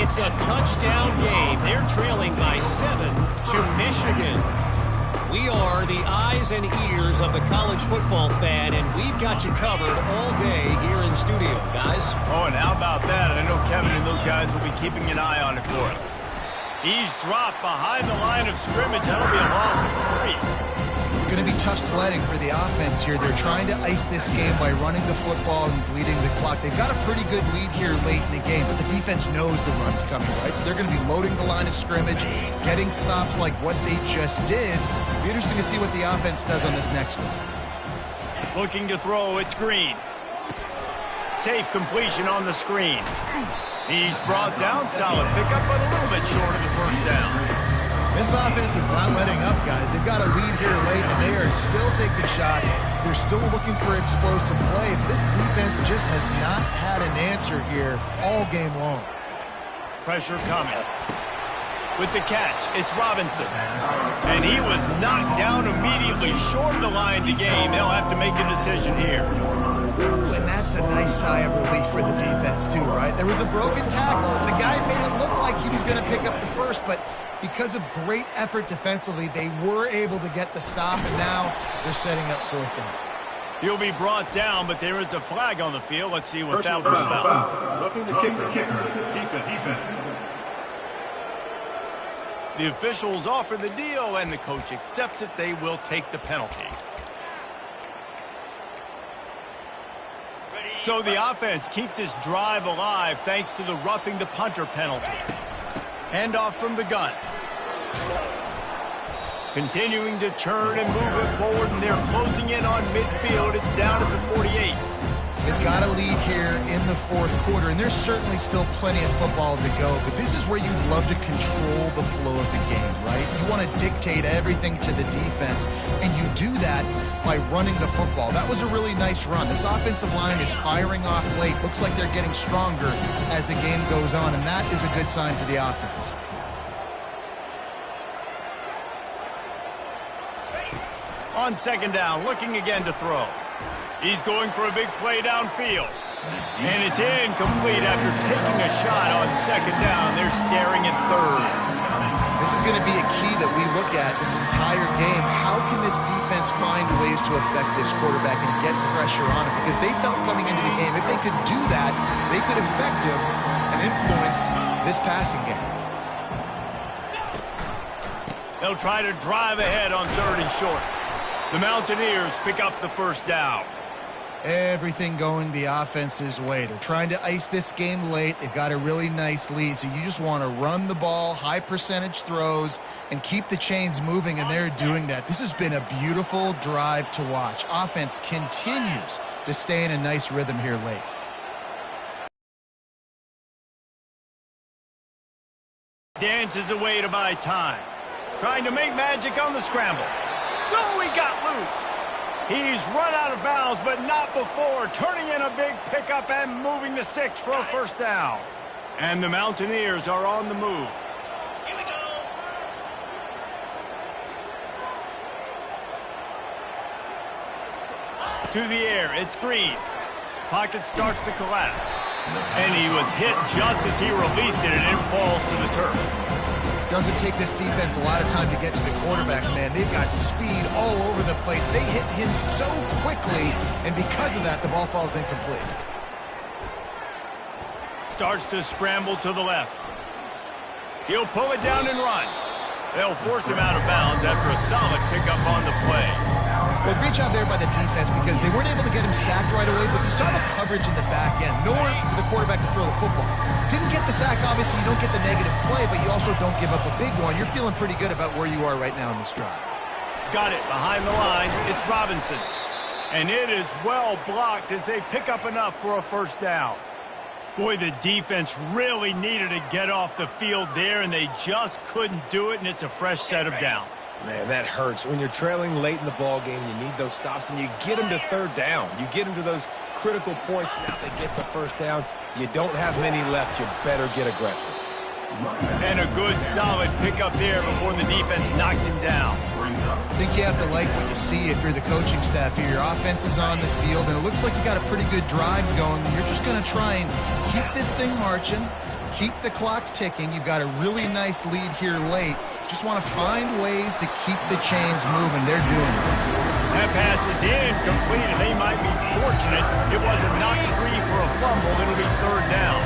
It's a touchdown game. They're trailing by 7 to Michigan. We are the eyes and ears of the college football fan, and we've got you covered all day here in studio, guys. Oh, and how about that? I know Kevin and those guys will be keeping an eye on it for us. He's dropped behind the line of scrimmage. That'll be a loss of 3. It's going to be tough sledding for the offense here. They're trying to ice this game by running the football and bleeding the clock. They've got a pretty good lead here late in the game, but the defense knows the run's coming, right? So they're going to be loading the line of scrimmage, getting stops like what they just did. It'll be interesting to see what the offense does on this next one. Looking to throw, it's Green. Safe completion on the screen. He's brought down, solid pickup, but a little bit short of the first down. This offense is not letting up, guys. They've got a lead here late, and they are still taking shots. They're still looking for explosive plays. This defense just has not had an answer here all game long. Pressure coming. With the catch, it's Robinson. And he was knocked down immediately short of the line to gain. They'll have to make a decision here. Ooh, and that's a nice sigh of relief for the defense, too, right? There was a broken tackle. The guy made it look like he was going to pick up the first, but because of great effort defensively, they were able to get the stop, and now they're setting up 4th down. He'll be brought down, but there is a flag on the field. Let's see what that was about. Roughing the kicker. Defense. The officials offer the deal, and the coach accepts it. They will take the penalty. So the offense keeps this drive alive thanks to the roughing the punter penalty. Handoff from the gun. Continuing to turn and move it forward, and they're closing in on midfield. It's down at the 48. They've got a lead here in the fourth quarter, and there's certainly still plenty of football to go, but this is where you'd love to control the flow of the game, right? You want to dictate everything to the defense, and you do that by running the football. That was a really nice run. This offensive line is firing off late. Looks like they're getting stronger as the game goes on, and that is a good sign for the offense. On second down, looking again to throw. He's going for a big play downfield. And it's incomplete after taking a shot on second down. They're staring at third. This is going to be a key that we look at this entire game. How can this defense find ways to affect this quarterback and get pressure on him? Because they felt coming into the game, if they could do that, they could affect him and influence this passing game. They'll try to drive ahead on third and short. The Mountaineers pick up the first down. Everything going the offense's way. They're trying to ice this game late. They've got a really nice lead, so you just want to run the ball, high percentage throws, and keep the chains moving, and they're doing that. This has been a beautiful drive to watch. Offense continues to stay in a nice rhythm here late. Dances away to buy time. Trying to make magic on the scramble. No, he got loose. He's run out of bounds, but not before turning in a big pickup and moving the sticks for a first down. And the Mountaineers are on the move. Here we go. To the air, it's Green. Pocket starts to collapse. And he was hit just as he released it, and it falls to the turf. Doesn't take this defense a lot of time to get to the quarterback, man. They've got speed all over the place. They hit him so quickly, and because of that, the ball falls incomplete. Starts to scramble to the left. He'll pull it down and run. They'll force him out of bounds after a solid pickup on the play. Well, great job there by the defense because they weren't able to get him sacked right away, but you saw the coverage in the back end. Nowhere for the quarterback to throw the football. Didn't get the sack, obviously you don't get the negative play, but you also don't give up a big one. You're feeling pretty good about where you are right now in this drive. Got it behind the line. It's Robinson. And it is well blocked as they pick up enough for a first down. Boy, the defense really needed to get off the field there, and they just couldn't do it, and it's a fresh set of downs. Man, that hurts. When you're trailing late in the ball game, you need those stops, and you get them to third down. You get them to those critical points. Now they get the first down. You don't have many left. You better get aggressive. And a good, solid pickup there before the defense knocks him down. I think you have to like what you see if you're the coaching staff here. Your offense is on the field, and it looks like you got a pretty good drive going, and you're just going to try and keep this thing marching, keep the clock ticking. You've got a really nice lead here late. Just want to find ways to keep the chains moving. They're doing it. That pass is incomplete, and they might be fortunate it wasn't knocked free for a fumble. It'll be third down.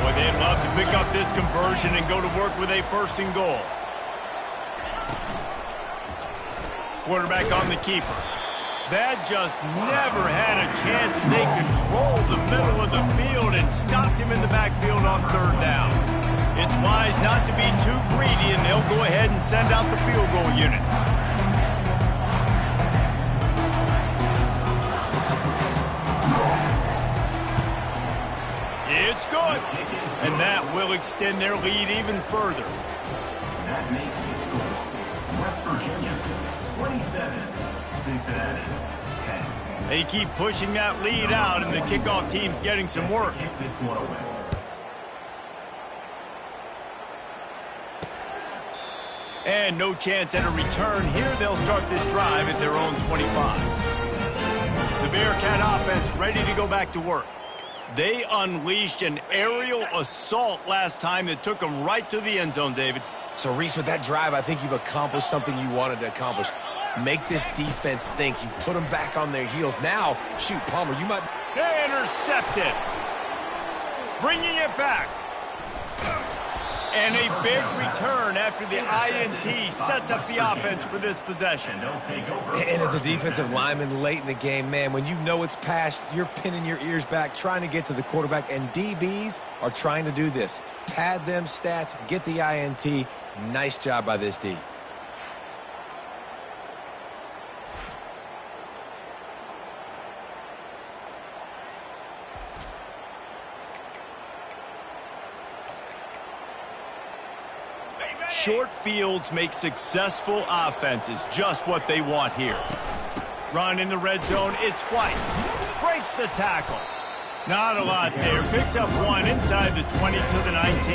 Boy, they'd love to pick up this conversion and go to work with a first and goal. Quarterback on the keeper. That just never had a chance as they controlled the middle of the field and stopped him in the backfield on third down. It's wise not to be too greedy, and they'll go ahead and send out the field goal unit. It's good, and that will extend their lead even further. That makes the score. West Virginia, 27. Cincinnati, 10. They keep pushing that lead out, and the kickoff team's getting some work. Kick this one away. And no chance at a return here. They'll start this drive at their own 25. The Bearcat offense ready to go back to work. They unleashed an aerial assault last time that took them right to the end zone, David. So, Reese, with that drive, I think you've accomplished something you wanted to accomplish. Make this defense think. You put them back on their heels. Now, shoot, Palmer, you might... Intercepted. Bringing it back. And a big return after the INT sets up the offense for this possession. And as a defensive lineman late in the game, man, when you know it's past, you're pinning your ears back, trying to get to the quarterback, and DBs are trying to do this. Pad them stats, get the INT. Nice job by this D. Short fields make successful offenses just what they want here. Run in the red zone, it's White. Breaks the tackle. Not a lot there. Picks up one inside the 20 to the 19.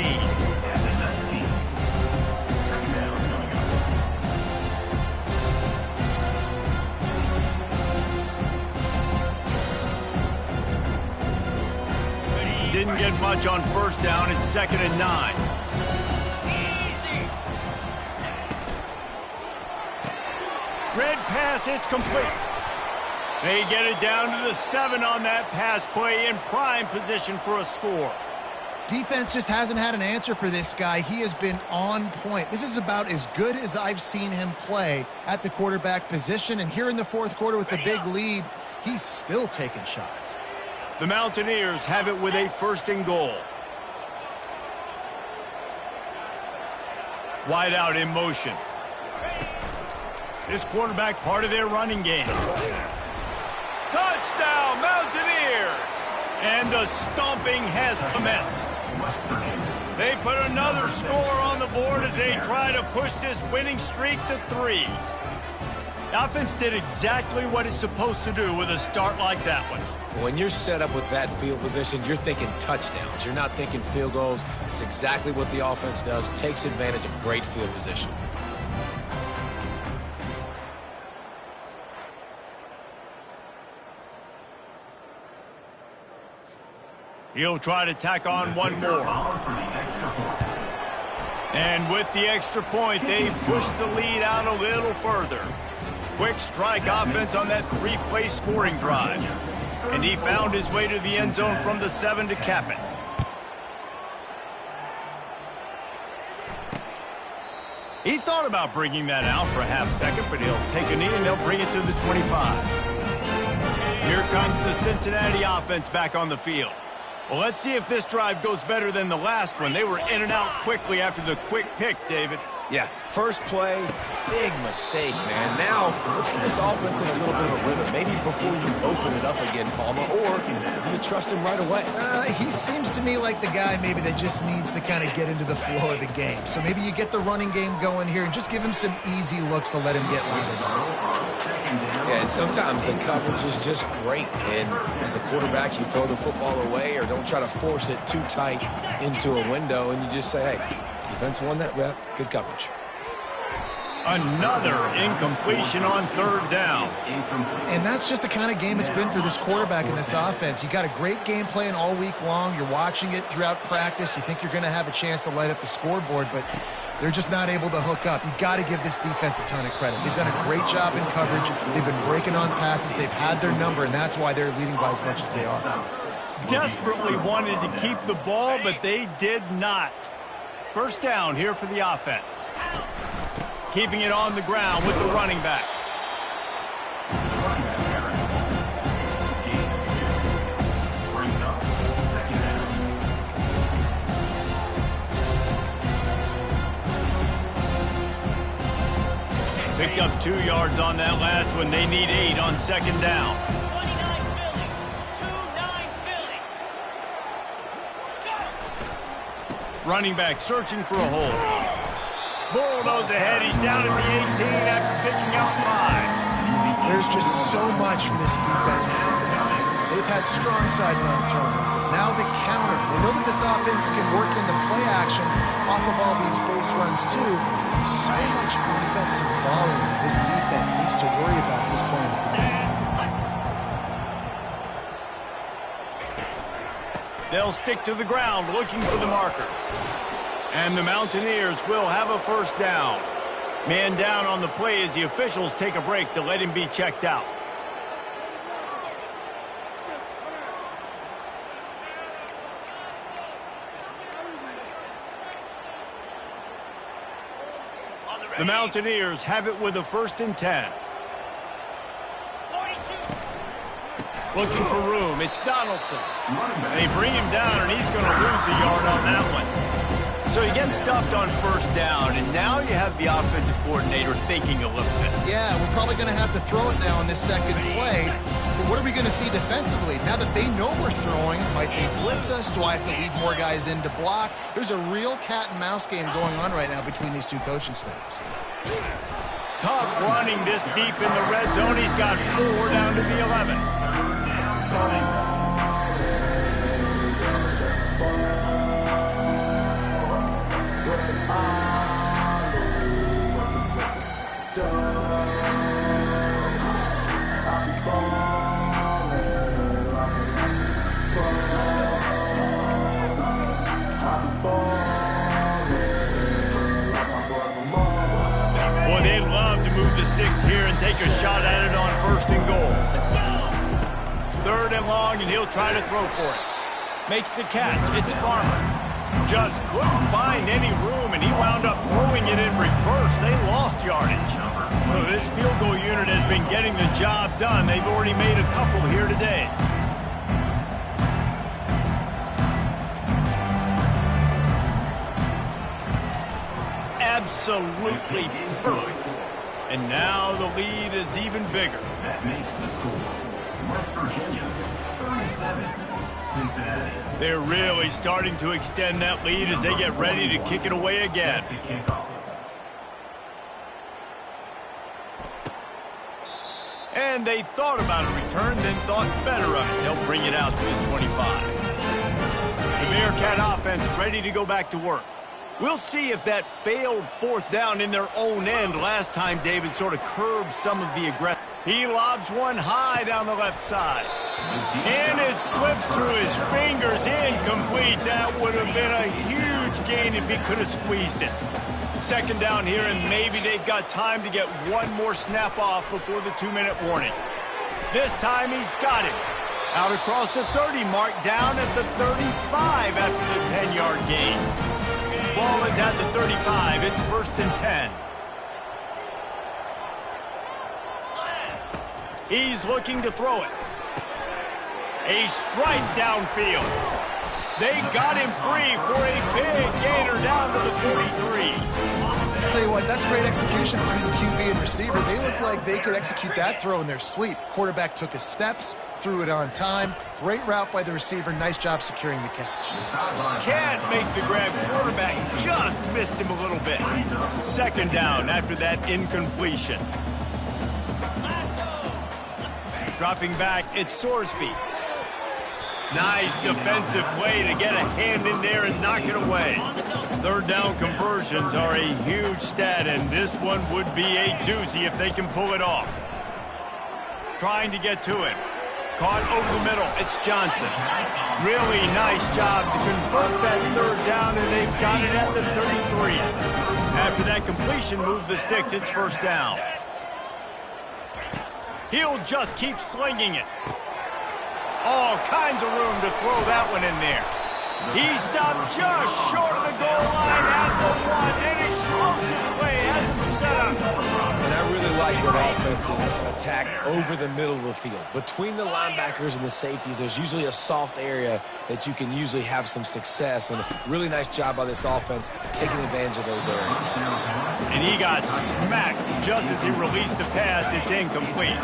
Didn't get much on first down. It's 2nd and 9. Red pass, it's complete. They get it down to the 7 on that pass play, in prime position for a score. Defense just hasn't had an answer for this guy. He has been on point. This is about as good as I've seen him play at the quarterback position. And here in the fourth quarter with a big lead, he's still taking shots. The Mountaineers have it with a 1st and goal. Wide out in motion. This quarterback part of their running game. Touchdown, Mountaineers! And the stomping has commenced. They put another score on the board as they try to push this winning streak to 3. The offense did exactly what it's supposed to do with a start like that one. When you're set up with that field position, you're thinking touchdowns. You're not thinking field goals. It's exactly what the offense does. Takes advantage of great field position. He'll try to tack on one more. And with the extra point, they push the lead out a little further. Quick strike offense on that 3-play scoring drive. And he found his way to the end zone from the 7 to cap it. He thought about bringing that out for a half second, but he'll take a knee and they'll bring it to the 25. Here comes the Cincinnati offense back on the field. Well, let's see if this drive goes better than the last one. They were in and out quickly after the quick pick, David. Yeah, first play, big mistake, man. Now, let's get this offense in a little bit of a rhythm. Maybe before you open it up again, Palmer, or do you trust him right away? He seems to me like the guy maybe that just needs to kind of get into the flow of the game. So maybe you get the running game going here and just give him some easy looks to let him get loaded up. Yeah, and sometimes the coverage is just great. And as a quarterback, you throw the football away or don't try to force it too tight into a window, and you just say, hey, defense won that rep, good coverage. Another incompletion on 3rd down. And that's just the kind of game it's been for this quarterback in this offense. You got a great game plan all week long. You're watching it throughout practice. You think you're going to have a chance to light up the scoreboard, but they're just not able to hook up. You got to give this defense a ton of credit. They've done a great job in coverage. They've been breaking on passes. They've had their number, and that's why they're leading by as much as they are. Desperately wanted to keep the ball, but they did not. 1st down here for the offense. Keeping it on the ground with the running back. Picked up 2 yards on that last one. They need 8 on 2nd down. 29 Philly. 2-9 Philly. Running back searching for a hole. Bulldoze ahead. He's down at the 18 after picking up 5. There's just so much for this defense to think about. They've had strong side runs thrown at them. Now the counter. They know that this offense can work in the play action off of all these base runs too. So much offensive volume this defense needs to worry about at this point in the game. They'll stick to the ground looking for the marker. And the Mountaineers will have a 1st down. Man down on the play as the officials take a break to let him be checked out. The Mountaineers have it with a 1st and 10. Looking for room. It's Donaldson. They bring him down, and he's going to lose a yard on that one. So he gets stuffed on 1st down, and now you have the offensive coordinator thinking a little bit. Yeah, we're probably going to have to throw it now on this 2nd play. But what are we going to see defensively? Now that they know we're throwing, might they blitz us? Do I have to lead more guys in to block? There's a real cat and mouse game going on right now between these two coaching staffs. Tough running this deep in the red zone. He's got 4 down to the 11. Well, they'd love to move the sticks here and take a shot at it on 1st and goal. 3rd and long, and he'll try to throw for it. Makes the catch. It's Farmer. Just couldn't find any room, and he wound up throwing it in reverse. They lost yardage. So this field goal unit has been getting the job done. They've already made a couple here today. Absolutely perfect. And now the lead is even bigger. That makes the score. West Virginia, 37. Cincinnati. They're really starting to extend that lead as they get ready to kick it away again. To kick off. And they thought about a return, then thought better of it. They'll bring it out to the 25. The Bearcat offense ready to go back to work. We'll see if that failed 4th down in their own end last time David sort of curbed some of the aggression. He lobs one high down the left side. And it slips through his fingers, incomplete. That would have been a huge gain if he could have squeezed it. 2nd down here, and maybe they've got time to get one more snap off before the 2-minute warning. This time he's got it. Out across the 30 mark, down at the 35 after the 10-yard gain. Ball is at the 35. It's 1st and 10. He's looking to throw it. A strike downfield. They got him free for a big gainer down to the 43. I'll tell you what, that's great execution between the QB and receiver. They look like they could execute that throw in their sleep. Quarterback took his steps, threw it on time. Great route by the receiver. Nice job securing the catch. Can't make the grab. Quarterback just missed him a little bit. 2nd down after that incompletion. Dropping back, it's Sorsby. Nice defensive play to get a hand in there and knock it away. 3rd down conversions are a huge stat, and this one would be a doozy if they can pull it off. Trying to get to it. Caught over the middle. It's Johnson. Really nice job to convert that 3rd down, and they've got it at the 33. After that completion, move the sticks. It's 1st down. He'll just keep slinging it. All kinds of room to throw that one in there. He stopped just short of the goal line at the 1. An explosive play has him set up. And I really like their offense's attack over the middle of the field. Between the linebackers and the safeties, there's usually a soft area that you can usually have some success. And a really nice job by this offense taking advantage of those areas. And he got smacked just as he released the pass. It's incomplete.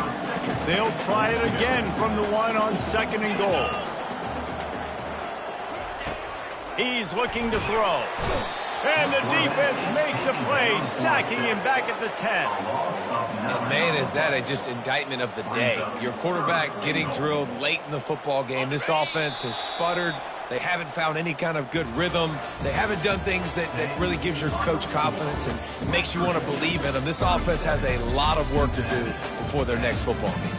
They'll try it again from the 1 on 2nd and goal. He's looking to throw. And the defense makes a play, sacking him back at the 10. And man, is that just indictment of the day. Your quarterback getting drilled late in the football game. This offense has sputtered. They haven't found any kind of good rhythm. They haven't done things that really gives your coach confidence and makes you want to believe in them. This offense has a lot of work to do before their next football game.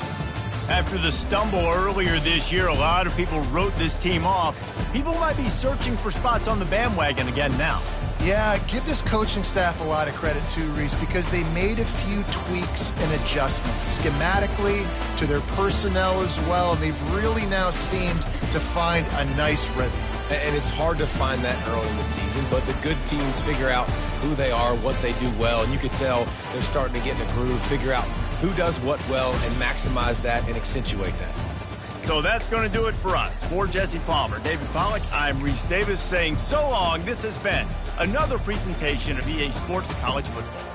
After the stumble earlier this year, a lot of people wrote this team off. People might be searching for spots on the bandwagon again now. Yeah, give this coaching staff a lot of credit too, Reese, because they made a few tweaks and adjustments schematically to their personnel as well, and they've really now seemed to find a nice rhythm. And it's hard to find that early in the season, but the good teams figure out who they are, what they do well, and you could tell they're starting to get in a groove, figure out who does what well, and maximize that and accentuate that. So that's going to do it for us. For Jesse Palmer, David Pollack, I'm Reese Davis saying so long. This has been another presentation of EA Sports College Football.